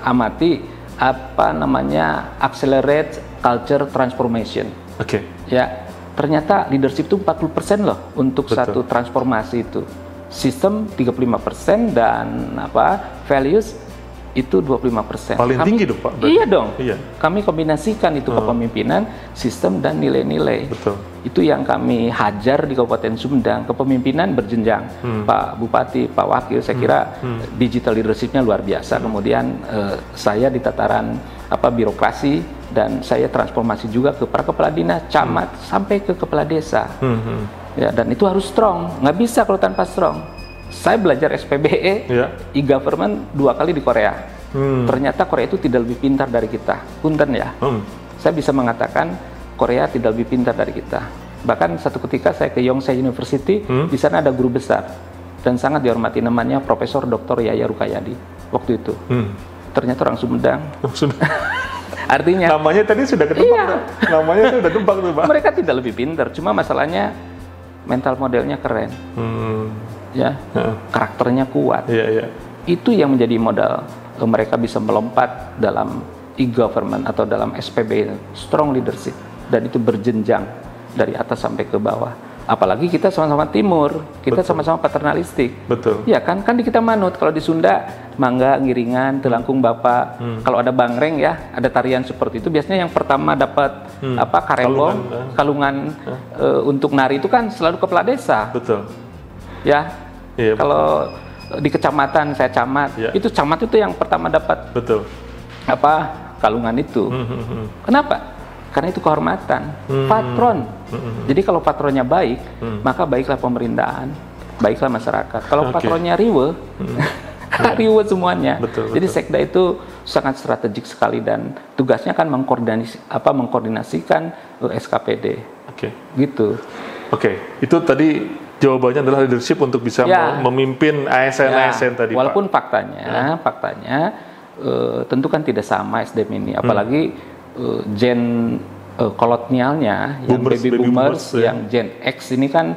Speaker 1: amati accelerate culture transformation. Ya, ternyata leadership itu 40% loh untuk satu transformasi itu. Sistem 35% dan values itu 25%.
Speaker 2: Paling tinggi dong, Pak?
Speaker 1: Iya dong.
Speaker 2: Iya.
Speaker 1: Kami kombinasikan itu kepemimpinan, sistem, dan nilai-nilai.
Speaker 2: Betul.
Speaker 1: Itu yang kami hajar di Kabupaten Sumedang. Kepemimpinan berjenjang. Pak Bupati, Pak Wakil, saya kira digital leadership-nya luar biasa. Kemudian saya di tataran birokrasi, dan saya transformasi juga ke para kepala dinas, camat, sampai ke kepala desa. Ya, dan itu harus strong. Nggak bisa kalau tanpa strong. Saya belajar SPBE, e-government 2 kali di Korea. Ternyata Korea itu tidak lebih pintar dari kita. Punten ya. Saya bisa mengatakan Korea tidak lebih pintar dari kita. Bahkan satu ketika saya ke Yonsei University, di sana ada guru besar dan sangat dihormati, namanya Profesor Dr. Yaya Rukayadi waktu itu. Ternyata orang Sumedang. Artinya
Speaker 2: namanya tadi sudah ketebak. Namanya sudah tebak tuh, Pak.
Speaker 1: Mereka tidak lebih pintar, cuma masalahnya mental modelnya keren. Ya, karakternya kuat. Itu yang menjadi modal mereka bisa melompat dalam e-government atau dalam SPB, strong leadership, dan itu berjenjang dari atas sampai ke bawah. Apalagi kita sama-sama timur, kita sama-sama paternalistik.
Speaker 2: Betul.
Speaker 1: Ya kan di kita manut. Kalau di Sunda, mangga, ngiringan, telangkung bapak. Kalau ada bangreng ya, ada tarian seperti itu. Biasanya yang pertama dapat karembong, kalungan untuk nari itu kan selalu kepala desa.
Speaker 2: Betul.
Speaker 1: Ya.
Speaker 2: Iya,
Speaker 1: kalau di kecamatan, saya camat, itu camat itu yang pertama dapat.
Speaker 2: Betul.
Speaker 1: Kalungan itu. Kenapa? Karena itu kehormatan, patron. Jadi kalau patronnya baik, maka baiklah pemerintahan, baiklah masyarakat. Kalau patronnya riwe, riwe semuanya. Jadi sekda itu sangat strategik sekali, dan tugasnya kan mengkoordinasikan SKPD. Gitu.
Speaker 2: Itu tadi jawabannya adalah leadership untuk bisa memimpin ASN tadi,
Speaker 1: walaupun
Speaker 2: Pak.
Speaker 1: faktanya tentu kan tidak sama SDM ini, apalagi gen kolonialnya, yang baby boomers, yang Gen X ini kan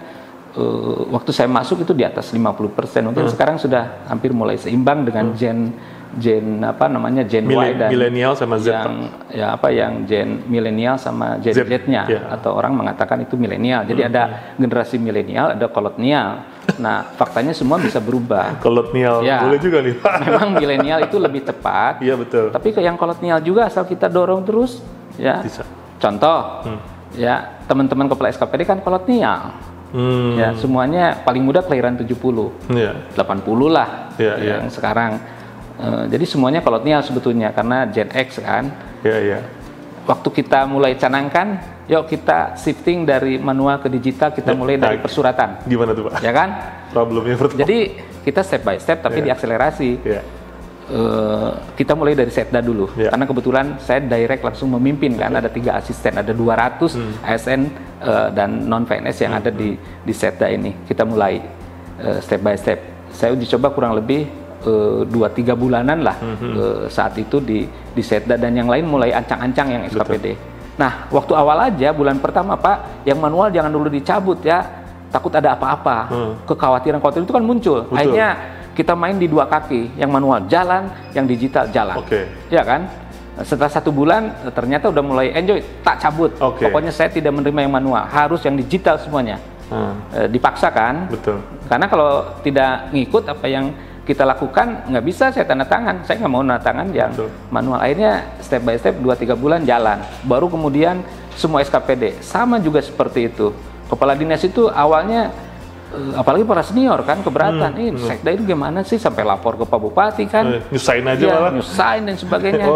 Speaker 1: waktu saya masuk itu di atas 50%. Mungkin sekarang sudah hampir mulai seimbang dengan Gen Gen Y dan
Speaker 2: milenial sama Z,
Speaker 1: yang Gen milenial sama Gen Z-nya, atau orang mengatakan itu milenial. Jadi ada generasi milenial, ada kolonial. Nah, faktanya semua bisa berubah.
Speaker 2: Kolonial boleh juga nih, Pak.
Speaker 1: Memang milenial itu lebih cepat.
Speaker 2: Iya, betul.
Speaker 1: Tapi ke yang kolonial juga asal kita dorong terus, ya.
Speaker 2: Bisa.
Speaker 1: Contoh, ya, teman-teman kepala SKPD kan kolonial. Ya, semuanya paling muda kelahiran 70. 80 lah. Yang sekarang jadi semuanya kolonial sebetulnya, karena Gen X kan. Waktu kita mulai canangkan, yuk kita shifting dari manual ke digital, kita mulai dari persuratan.
Speaker 2: Gimana tuh, Pak?
Speaker 1: Ya kan?
Speaker 2: Problemnya pertama.
Speaker 1: Jadi kita step by step tapi diakselerasi. Kita mulai dari setda dulu, karena kebetulan saya direct langsung memimpin kan, ada 3 asisten, ada 200 ASN dan non PNS yang ada di setda ini. Kita mulai step by step. Saya uji coba kurang lebih 2-3 bulanan lah saat itu di setda, dan yang lain mulai ancang-ancang yang SKPD. Nah, waktu awal aja bulan pertama, Pak, yang manual jangan dulu dicabut ya, takut ada apa-apa. Kekhawatiran itu kan muncul. Akhirnya kita main di 2 kaki, yang manual jalan, yang digital jalan. Ya kan? Setelah 1 bulan ternyata udah mulai enjoy, tak cabut. Pokoknya saya tidak menerima yang manual, harus yang digital semuanya. Dipaksa kan?
Speaker 2: Betul.
Speaker 1: Karena kalau tidak ngikut apa yang kita lakukan, nggak bisa saya tanda tangan. Saya nggak mau tanda tangan yang manual. Akhirnya step by step 2-3 bulan jalan. Baru kemudian semua SKPD sama juga seperti itu. Kepala dinas itu awalnya apalagi para senior kan keberatan. Sekda itu gimana sih, sampai lapor ke Pak Bupati kan.
Speaker 2: Nyusahin aja malah.
Speaker 1: Nyusahin dan sebagainya.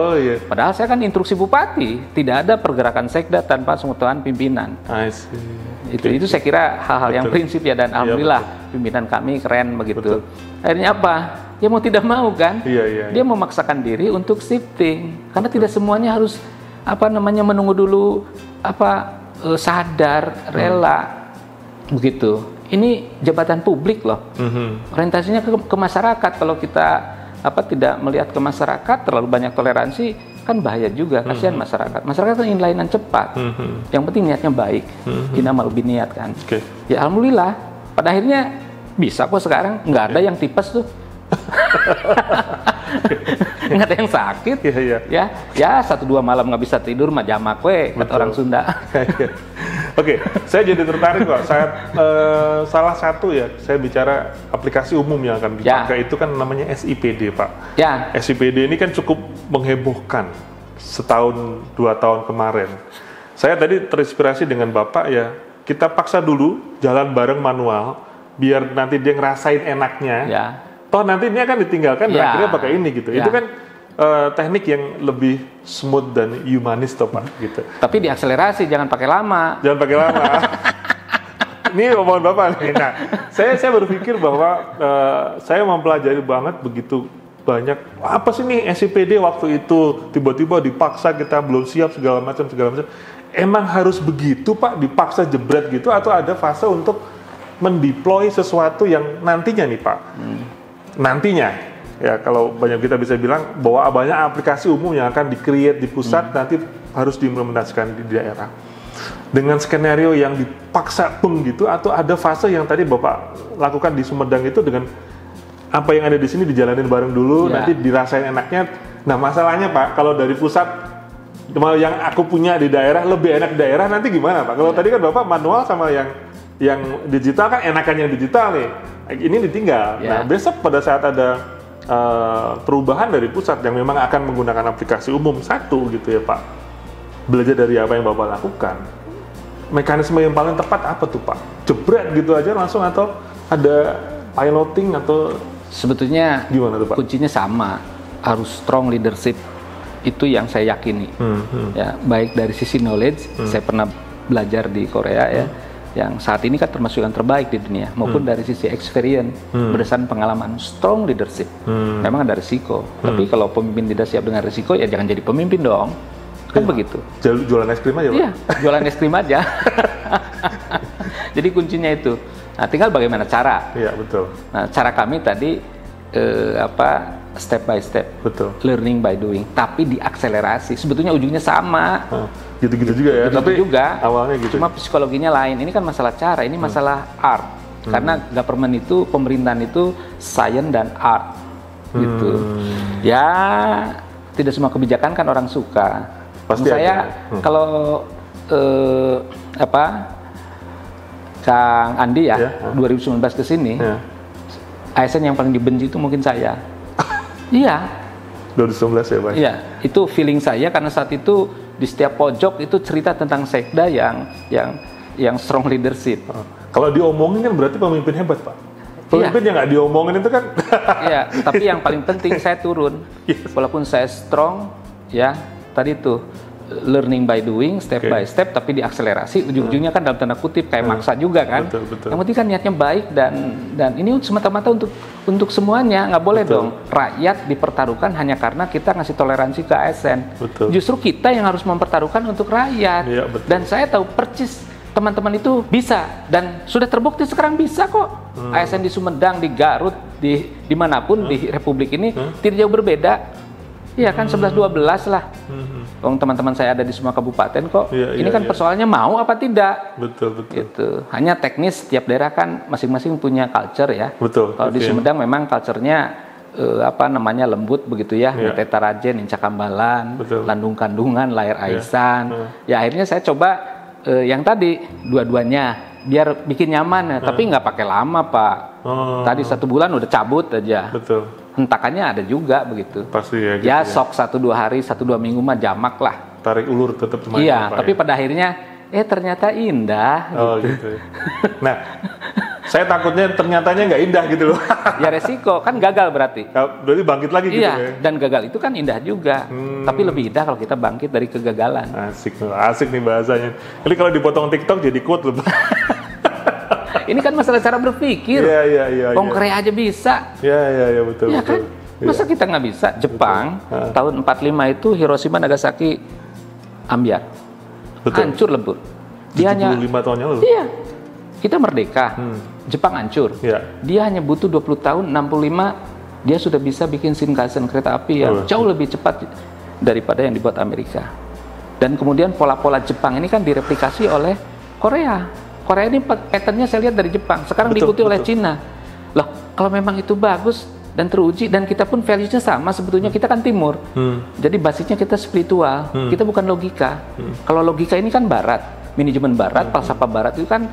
Speaker 1: Padahal saya kan instruksi Bupati, tidak ada pergerakan sekda tanpa pengetahuan pimpinan. Itu saya kira hal-hal yang prinsip ya, dan alhamdulillah pimpinan kami keren begitu. Akhirnya apa? Ya mau tidak mau kan, dia memaksakan diri untuk shifting, karena tidak semuanya harus menunggu dulu sadar, rela begitu. Ini jabatan publik loh, orientasinya ke masyarakat. Kalau kita tidak melihat ke masyarakat, terlalu banyak toleransi, kan bahaya juga, kasihan masyarakat. Masyarakat kan ingin layanan cepat. Yang penting niatnya baik. Inamal biniat kan. Ya alhamdulillah, pada akhirnya bisa kok sekarang, nggak ada yang tipes tuh. Nggak ada yang sakit. Ya 1-2 malam nggak bisa tidur mah jamak we, kata orang Sunda.
Speaker 2: Oke, saya jadi tertarik kok. Salah satu ya, saya bicara aplikasi umum yang akan dipakai itu kan namanya SIPD, Pak.
Speaker 1: Ya.
Speaker 2: SIPD ini kan cukup menghebohkan setahun 2 tahun kemarin. Saya tadi terinspirasi dengan Bapak ya, kita paksa dulu jalan bareng manual, biar nanti dia ngerasain enaknya.
Speaker 1: Ya.
Speaker 2: Toh nanti ini akan ditinggalkan dan akhirnya pakai ini gitu. Itu kan teknik yang lebih smooth dan humanis toh Pak gitu.
Speaker 1: Tapi diakselerasi, jangan pakai lama.
Speaker 2: Jangan pakai lama. Ini omongan Bapak nih. Nah, saya berpikir bahwa saya mempelajari banget begitu banyak apa sih nih SIPD waktu itu tiba-tiba dipaksa kita belum siap segala macam. Emang harus begitu Pak, dipaksa jebret gitu atau ada fase untuk mendeploy sesuatu yang nantinya nih Pak? Nantinya ya kalau banyak kita bisa bilang bahwa banyak aplikasi umum yang akan di-create di pusat nanti harus diimplementasikan di daerah dengan skenario yang dipaksa gitu atau ada fase yang tadi Bapak lakukan di Sumedang itu dengan apa yang ada di sini dijalanin bareng dulu nanti dirasain enaknya. Nah masalahnya Pak kalau dari pusat yang aku punya di daerah lebih enak di daerah nanti gimana Pak? Kalau tadi kan Bapak manual sama yang digital kan enakan yang digital nih, ini ditinggal. Nah besok pada saat ada perubahan dari pusat yang memang akan menggunakan aplikasi umum satu gitu ya Pak, belajar dari apa yang Bapak lakukan, mekanisme yang paling tepat apa tuh Pak? Jebret gitu aja langsung atau ada piloting atau
Speaker 1: sebetulnya
Speaker 2: gimana tuh Pak?
Speaker 1: Kuncinya sama, harus strong leadership, itu yang saya yakini. Ya, baik dari sisi knowledge, saya pernah belajar di Korea ya, yang saat ini kan termasuk yang terbaik di dunia, maupun dari sisi experience, berdasarkan pengalaman. Strong leadership, memang ada risiko, tapi kalau pemimpin tidak siap dengan risiko, ya jangan jadi pemimpin dong, kan begitu.
Speaker 2: Jualan es krim aja Pak? Iya,
Speaker 1: jualan es krim aja. Jadi kuncinya itu. Nah, tinggal bagaimana cara.
Speaker 2: Iya, betul.
Speaker 1: Nah, cara kami tadi step by step,
Speaker 2: betul.
Speaker 1: Learning by doing, tapi diakselerasi. Sebetulnya ujungnya sama.
Speaker 2: Gitu-gitu juga ya.
Speaker 1: Tapi juga
Speaker 2: awalnya gitu.
Speaker 1: Cuma psikologinya lain. Ini kan masalah cara, ini masalah art. Karena government itu, pemerintahan itu science dan art. Gitu. Ya, tidak semua kebijakan kan orang suka.
Speaker 2: Pasti
Speaker 1: saya kalau Kang Andi ya, 2019 ke sini, ASN yang paling dibenci itu mungkin saya. Iya.
Speaker 2: 2019 ya Pak?
Speaker 1: Iya, itu feeling saya karena saat itu di setiap pojok itu cerita tentang sekda yang strong leadership.
Speaker 2: Kalau diomongin kan berarti pemimpin hebat Pak. Pemimpin yang nggak diomongin itu kan.
Speaker 1: Iya, tapi yang paling penting saya turun. Walaupun saya strong, ya tadi itu learning by doing, step by step, tapi diakselerasi. Ujung-ujungnya kan dalam tanda kutip kayak maksa juga kan. Betul. Yang penting kan niatnya baik dan ini semata-mata untuk semuanya, nggak boleh dong rakyat dipertaruhkan hanya karena kita ngasih toleransi ke ASN. Justru kita yang harus mempertaruhkan untuk rakyat. Ya, dan saya tahu percis teman-teman itu bisa dan sudah terbukti sekarang bisa kok. ASN di Sumedang, di Garut, dimanapun di Republik ini tidak jauh berbeda. Iya kan 11-12 lah. Teman-teman saya ada di semua kabupaten kok. Ini kan persoalannya mau apa tidak.
Speaker 2: Betul.
Speaker 1: Gitu. Hanya teknis setiap daerah kan masing-masing punya culture ya. Kalau di Sumedang memang culture-nya lembut begitu ya. Teta Rajen, Inca Kambalan, Landung Kandungan, Layar Aisan. Ya akhirnya saya coba yang tadi dua-duanya biar bikin nyaman ya. Tapi nggak pakai lama Pak. Tadi 1 bulan udah cabut aja. Hentakannya ada juga begitu.
Speaker 2: Pasti ya. Gitu
Speaker 1: ya sok 1-2 hari, 1-2 minggu mah jamak lah.
Speaker 2: Tarik ulur tetap teman.
Speaker 1: Iya, tapi pada akhirnya ternyata indah.
Speaker 2: Gitu. Nah, saya takutnya ternyatanya nggak indah gitu loh.
Speaker 1: Ya resiko kan gagal berarti.
Speaker 2: Berarti bangkit lagi gitu ya.
Speaker 1: Dan gagal itu kan indah juga. Tapi lebih indah kalau kita bangkit dari kegagalan.
Speaker 2: Asik nih bahasanya. Jadi kalau dipotong TikTok jadi quote loh.
Speaker 1: Ini kan masalah cara berpikir.
Speaker 2: Iya.
Speaker 1: Korea aja bisa.
Speaker 2: Iya, betul.
Speaker 1: Iya kan? Masa kita nggak bisa? Jepang tahun 45 itu Hiroshima Nagasaki ambiar. Hancur lebur.
Speaker 2: Dia 75 tahun yang lalu.
Speaker 1: Iya. Kita merdeka. Jepang hancur. Dia hanya butuh 20 tahun, 65 dia sudah bisa bikin Shinkansen kereta api yang jauh lebih cepat daripada yang dibuat Amerika. Dan kemudian pola-pola Jepang ini kan direplikasi oleh Korea. Korea ini patternnya saya lihat dari Jepang, sekarang diikuti oleh Cina. Loh, kalau memang itu bagus dan teruji dan kita pun values-nya sama, sebetulnya kita kan timur. Jadi basisnya kita spiritual, kita bukan logika. Kalau logika ini kan barat. manajemen Barat, falsafah Barat itu kan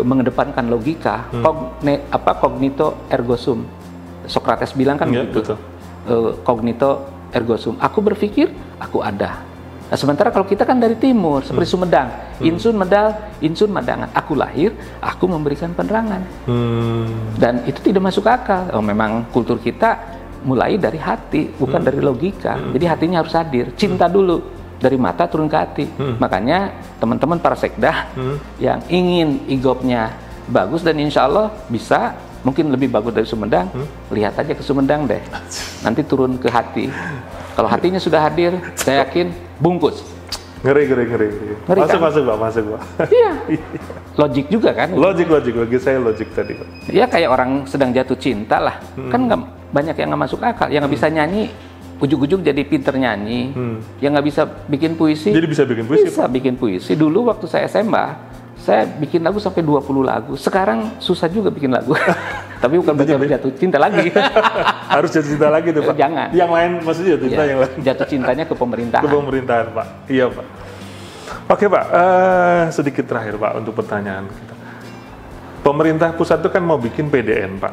Speaker 1: mengedepankan logika, cognito ergo sum. Sokrates bilang kan begitu. Cognito ergo sum. Aku berpikir, aku ada. Nah, sementara kalau kita kan dari timur, seperti Sumedang, insun medal, insun madangan. Aku lahir, aku memberikan penerangan. Dan itu tidak masuk akal. Memang kultur kita mulai dari hati, bukan dari logika. Jadi hatinya harus hadir. Cinta dulu. Dari mata turun ke hati. Makanya teman-teman para sekda yang ingin igopnya bagus dan insya Allah bisa, mungkin lebih bagus dari Sumedang, lihat aja ke Sumedang deh. Nanti turun ke hati. Kalau hatinya sudah hadir, saya yakin bungkus.
Speaker 2: Ngeri. Masuk Pak.
Speaker 1: Iya. Logik juga kan?
Speaker 2: Logik. Bagi saya logik tadi Pak.
Speaker 1: Ya kayak orang sedang jatuh cinta lah. Kan banyak yang nggak masuk akal. Yang nggak bisa nyanyi, ujug-ujug jadi pinter nyanyi. Yang nggak bisa bikin puisi.
Speaker 2: Jadi bisa bikin puisi?
Speaker 1: Bisa bikin puisi. Dulu waktu saya SMA, saya bikin lagu sampai 20 lagu. Sekarang susah juga bikin lagu. Tapi bukan berarti jatuh cinta lagi.
Speaker 2: Harus jatuh cinta lagi tuh Pak?
Speaker 1: Jangan.
Speaker 2: Yang lain maksudnya jatuh cinta yang lain?
Speaker 1: Jatuh cintanya ke pemerintahan.
Speaker 2: Ke pemerintahan Pak. Iya Pak. Oke Pak, sedikit terakhir Pak untuk pertanyaan kita. Pemerintah pusat itu kan mau bikin PDN Pak,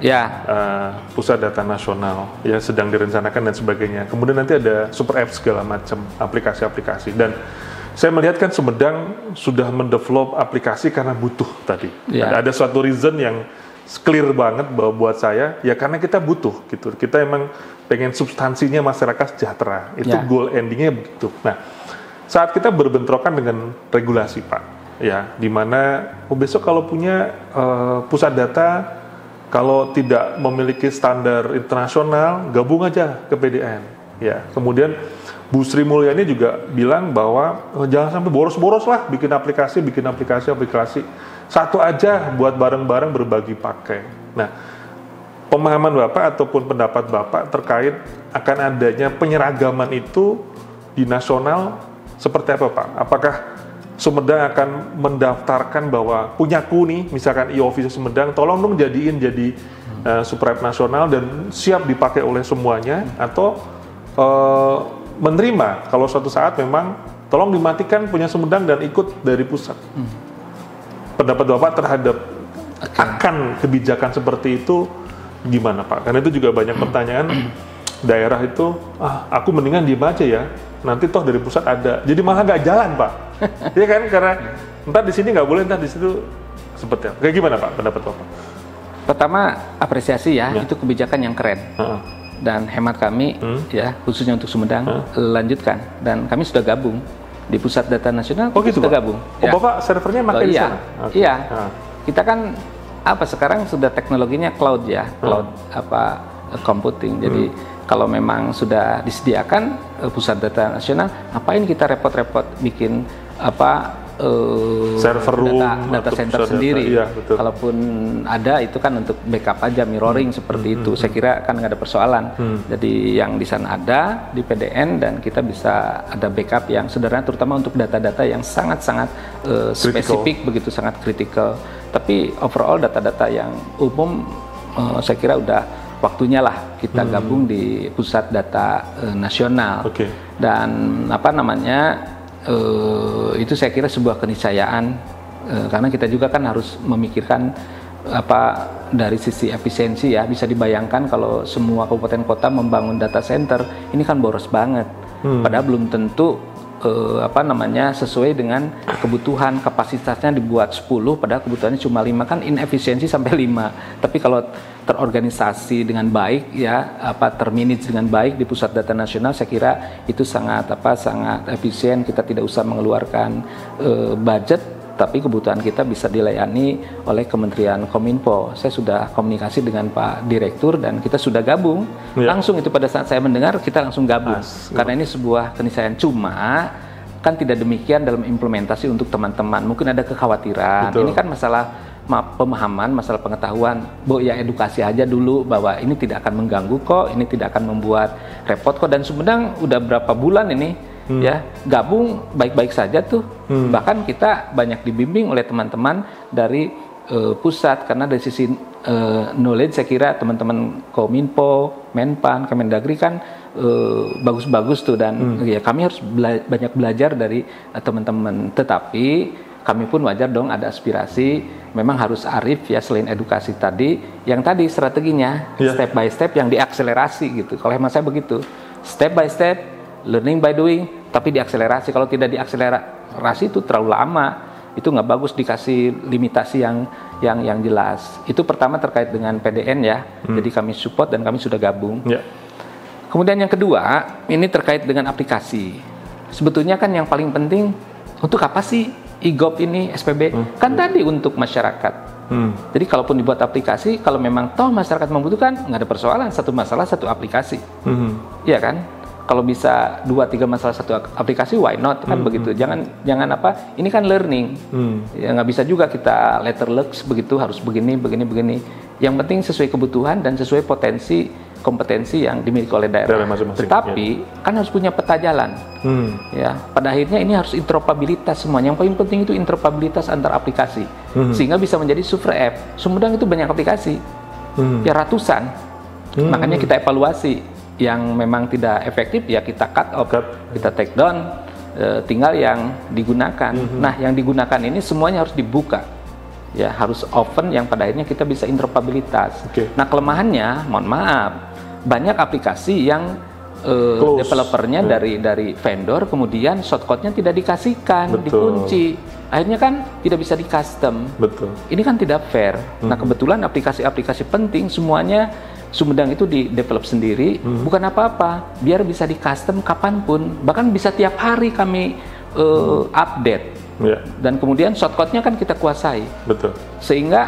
Speaker 2: Pusat Data Nasional, ya sedang direncanakan dan sebagainya. Kemudian nanti ada super app segala macam, aplikasi-aplikasi. Dan saya melihat kan Sumedang sudah mendevelop aplikasi karena butuh tadi. Ada suatu reason yang clear banget bahwa buat saya, ya karena kita butuh gitu. Kita emang pengen substansinya masyarakat sejahtera. Itu goal endingnya begitu. Nah, saat kita berbentrokan dengan regulasi Pak, ya, dimana besok kalau punya pusat data, kalau tidak memiliki standar internasional, gabung aja ke PDN. Ya, kemudian Bu Sri Mulyani juga bilang bahwa jangan sampai boros-boros lah bikin aplikasi. Satu aja buat bareng-bareng berbagi pakai. Nah, pemahaman Bapak ataupun pendapat Bapak terkait akan adanya penyeragaman itu di nasional seperti apa Pak? Apakah Sumedang akan mendaftarkan bahwa punyaku nih, misalkan e-office Sumedang, tolong dong jadiin jadi super app nasional dan siap dipakai oleh semuanya, atau menerima kalau suatu saat memang tolong dimatikan punya Sumedang dan ikut dari pusat. Pendapat Bapak terhadap akan kebijakan seperti itu gimana Pak? Karena itu juga banyak pertanyaan daerah itu, aku mendingan diem aja ya, nanti toh dari pusat ada, jadi malah nggak jalan Pak. Iya kan, karena entar di sini nggak boleh, entar di situ seperti apa? Kayak gimana Pak pendapat Bapak?
Speaker 1: Pertama, apresiasi ya, itu kebijakan yang keren. Dan hemat kami ya, khususnya untuk Sumedang, lanjutkan. Dan kami sudah gabung di Pusat Data Nasional.
Speaker 2: Gitu,
Speaker 1: sudah
Speaker 2: Pak?
Speaker 1: gabung.
Speaker 2: Bapak servernya pakai di sana?
Speaker 1: Iya. Kita kan sekarang sudah teknologinya cloud ya, cloud computing. Jadi kalau memang sudah disediakan Pusat Data Nasional, ngapain kita repot-repot bikin
Speaker 2: server room,
Speaker 1: data center sendiri.
Speaker 2: Iya, betul.
Speaker 1: Kalaupun ada itu kan untuk backup aja, mirroring seperti itu. Saya kira kan nggak ada persoalan. Jadi yang di sana ada di PDN, dan kita bisa ada backup yang sederhana, terutama untuk data-data yang sangat-sangat spesifik, begitu sangat kritikal. Tapi overall data-data yang umum, saya kira udah waktunya lah kita gabung di Pusat Data Nasional. Dan itu saya kira sebuah keniscayaan, karena kita juga kan harus memikirkan dari sisi efisiensi ya. Bisa dibayangkan kalau semua kabupaten kota membangun data center, ini kan boros banget. Padahal belum tentu sesuai dengan kebutuhan. Kapasitasnya dibuat 10, padahal kebutuhannya cuma 5, kan inefisiensi sampai 5. Tapi kalau terorganisasi dengan baik ya, termanage dengan baik di Pusat Data Nasional, saya kira itu sangat efisien. Kita tidak usah mengeluarkan budget, tapi kebutuhan kita bisa dilayani oleh Kementerian Kominfo. Saya sudah komunikasi dengan Pak Direktur dan kita sudah gabung. Langsung itu pada saat saya mendengar, kita langsung gabung. Karena ini sebuah keniscayaan. Cuma kan tidak demikian dalam implementasi untuk teman-teman. Mungkin ada kekhawatiran. Ini kan masalah pemahaman, masalah pengetahuan. Ya edukasi aja dulu bahwa ini tidak akan mengganggu kok, ini tidak akan membuat repot kok. Dan Sumedang udah berapa bulan ini ya gabung baik-baik saja tuh. Bahkan kita banyak dibimbing oleh teman-teman dari pusat, karena dari sisi knowledge saya kira teman-teman Kominfo, Menpan, Kemendagri kan bagus-bagus tuh, dan ya kami harus banyak belajar dari teman-teman. Tetapi kami pun wajar dong ada aspirasi, memang harus arif ya, selain edukasi tadi, yang tadi strateginya step by step yang diakselerasi gitu. Kalau hemat saya begitu, step by step, learning by doing, tapi diakselerasi. Kalau tidak diakselerasi itu terlalu lama, itu nggak bagus, dikasih limitasi yang jelas. Itu pertama terkait dengan PDN ya, jadi kami support dan kami sudah gabung. Kemudian yang kedua, ini terkait dengan aplikasi. Sebetulnya kan yang paling penting, untuk apa sih e-gov ini, SPB? Kan tadi untuk masyarakat. Jadi kalaupun dibuat aplikasi, kalau memang toh masyarakat membutuhkan, nggak ada persoalan, satu masalah satu aplikasi. Iya kan? Kalau bisa 2-3 masalah satu aplikasi, why not? Kan begitu. Jangan apa? Ini kan learning. Ya nggak bisa juga kita letterless begitu, harus begini. Yang penting sesuai kebutuhan dan sesuai kompetensi yang dimiliki oleh daerah. Tetapi kan harus punya peta jalan. Ya, pada akhirnya ini harus interoperabilitas semuanya. Yang paling penting itu interoperabilitas antar aplikasi, sehingga bisa menjadi super app. Sumedang itu banyak aplikasi, ya ratusan. Makanya kita evaluasi. Yang memang tidak efektif ya kita cut off, kita take down, tinggal yang digunakan. Nah, yang digunakan ini semuanya harus dibuka. Ya, harus open yang pada akhirnya kita bisa interoperabilitas. Nah, kelemahannya, mohon maaf, banyak aplikasi yang developernya dari vendor, kemudian shortcode-nya tidak dikasihkan, dikunci. Akhirnya kan tidak bisa di custom. Ini kan tidak fair. Nah, kebetulan aplikasi-aplikasi penting semuanya Sumedang itu di develop sendiri, bukan apa-apa, biar bisa di custom kapanpun, bahkan bisa tiap hari kami update. Dan kemudian shortcode-nya kan kita kuasai. Sehingga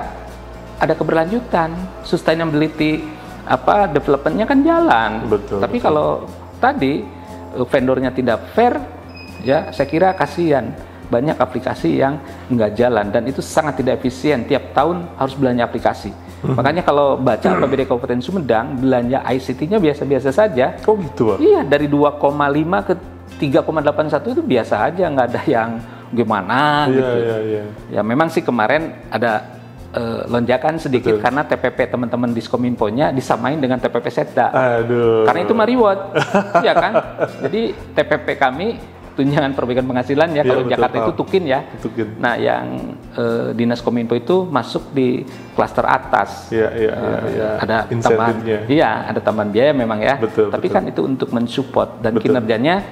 Speaker 1: ada keberlanjutan, sustainability development-nya kan jalan. Tapi kalau tadi vendornya tidak fair, ya saya kira kasihan. Banyak aplikasi yang nggak jalan dan itu sangat tidak efisien. Tiap tahun harus belanja aplikasi. Makanya kalau baca APBD Kabupaten Sumedang, belanja ICT-nya biasa-biasa saja.
Speaker 2: Oh gitu, Pak?
Speaker 1: Iya, dari 2,5 ke 3,81 itu biasa aja, nggak ada yang gimana gitu. Ya memang sih kemarin ada lonjakan sedikit karena TPP teman-teman Diskominfo-nya disamain dengan TPP Setda. Karena itu reward, ya kan? Jadi TPP kami tunjangan perbaikan penghasilan ya, kalau Jakarta itu tukin ya. Nah, yang Dinas Kominfo itu masuk di klaster atas. Ada tambahan. Iya, ada tambahan biaya memang ya. Tapi kan itu untuk mensupport dan kinerjanya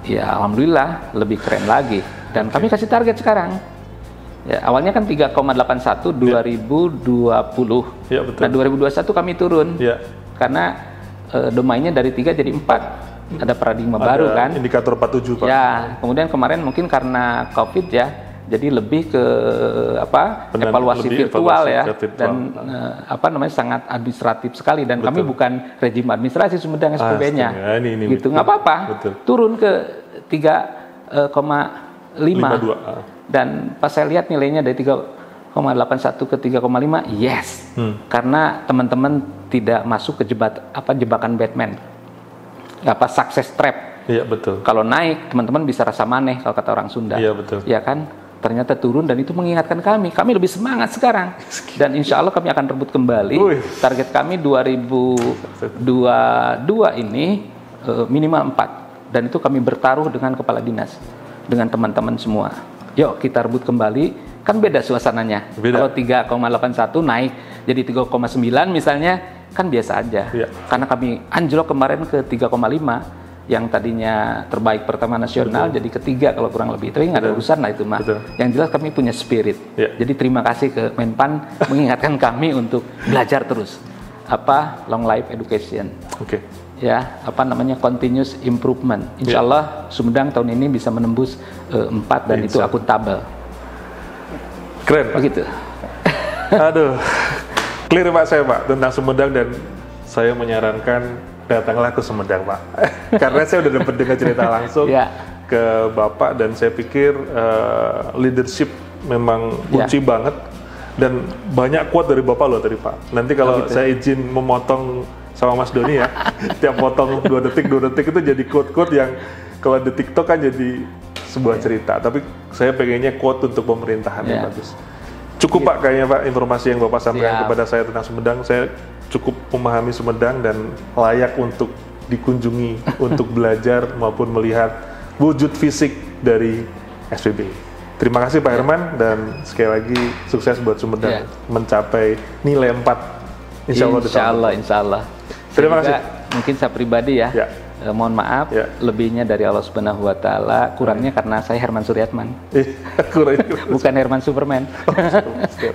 Speaker 1: ya alhamdulillah lebih keren lagi. Dan kami kasih target sekarang. Ya, awalnya kan 3,81 2020. Nah, 2021 kami turun. Karena domainnya dari 3 jadi 4. Ada paradigma baru kan,
Speaker 2: indikator 47 Pak.
Speaker 1: Ya, kemudian kemarin mungkin karena COVID ya, jadi lebih ke evaluasi virtual ya, dan sangat administratif sekali dan kami bukan rejim administrasi Sumedang SPB-nya. Gitu, nggak apa-apa. Turun ke 3,52. Dan pas saya lihat nilainya dari 3,81 ke 3,5, yes. Karena teman-teman tidak masuk ke jebakan Batman. Success trap.
Speaker 2: Iya, betul.
Speaker 1: Kalau naik, teman-teman bisa rasa maneh kalau kata orang Sunda.
Speaker 2: Iya, betul.
Speaker 1: Ya kan? Ternyata turun dan itu mengingatkan kami lebih semangat sekarang. Dan insya Allah kami akan rebut kembali. Target kami 2022 ini minimal 4. Dan itu kami bertaruh dengan kepala dinas, dengan teman-teman semua. Yuk kita rebut kembali. Kan beda suasananya. Kalau 3,81 naik jadi 3,9 misalnya, kan biasa aja. Karena kami anjlok kemarin ke 3,5, yang tadinya terbaik pertama nasional jadi ketiga kalau kurang lebih. Tapi nggak ada urusan lah itu mah. Yang jelas kami punya spirit. Jadi terima kasih ke Menpan mengingatkan kami untuk belajar terus. Long life education. Ya, continuous improvement. Insya Allah Sumedang tahun ini bisa menembus 4 dan itu akuntabel.
Speaker 2: Keren.
Speaker 1: Begitu.
Speaker 2: Aduh. Clear Pak saya Pak tentang Sumedang dan saya menyarankan datanglah ke Sumedang Pak. Karena saya udah dapat dengar cerita langsung ke Bapak dan saya pikir leadership memang kunci banget dan banyak quote dari Bapak loh tadi Pak. Nanti kalau saya izin memotong sama Mas Doni ya, tiap potong 2 detik itu jadi quote-quote yang kalau di TikTok kan jadi sebuah cerita. Tapi saya pengennya quote untuk pemerintahan yang bagus. Cukup Pak kayaknya Pak informasi yang Bapak sampaikan kepada saya tentang Sumedang. Saya cukup memahami Sumedang dan layak untuk dikunjungi untuk belajar maupun melihat wujud fisik dari SPB. Terima kasih Pak Herman, dan sekali lagi sukses buat Sumedang mencapai nilai 4 insya Allah.
Speaker 1: Insya Allah.
Speaker 2: Terima kasih.
Speaker 1: Mungkin saya pribadi mohon maaf lebihnya dari Allah Subhanahu Wa Taala, kurangnya karena saya Herman Suryatman, bukan Herman Superman.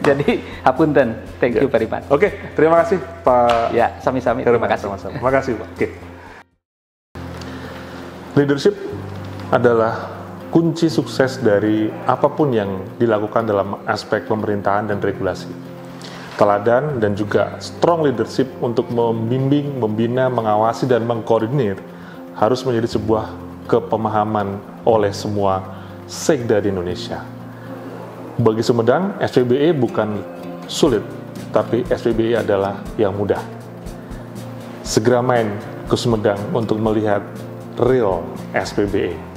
Speaker 1: Jadi hapunten. Thank you very much.
Speaker 2: Oke, terima kasih Pak.
Speaker 1: Ya, sami-sami. Terima kasih.
Speaker 2: Terima kasih Pak. Oke. Leadership adalah kunci sukses dari apapun yang dilakukan dalam aspek pemerintahan dan regulasi. Teladan dan juga strong leadership untuk membimbing, membina, mengawasi, dan mengkoordinir harus menjadi sebuah kepemahaman oleh semua sekda di Indonesia. Bagi Sumedang, SPBE bukan sulit, tapi SPBE adalah yang mudah. Segera main ke Sumedang untuk melihat real SPBE.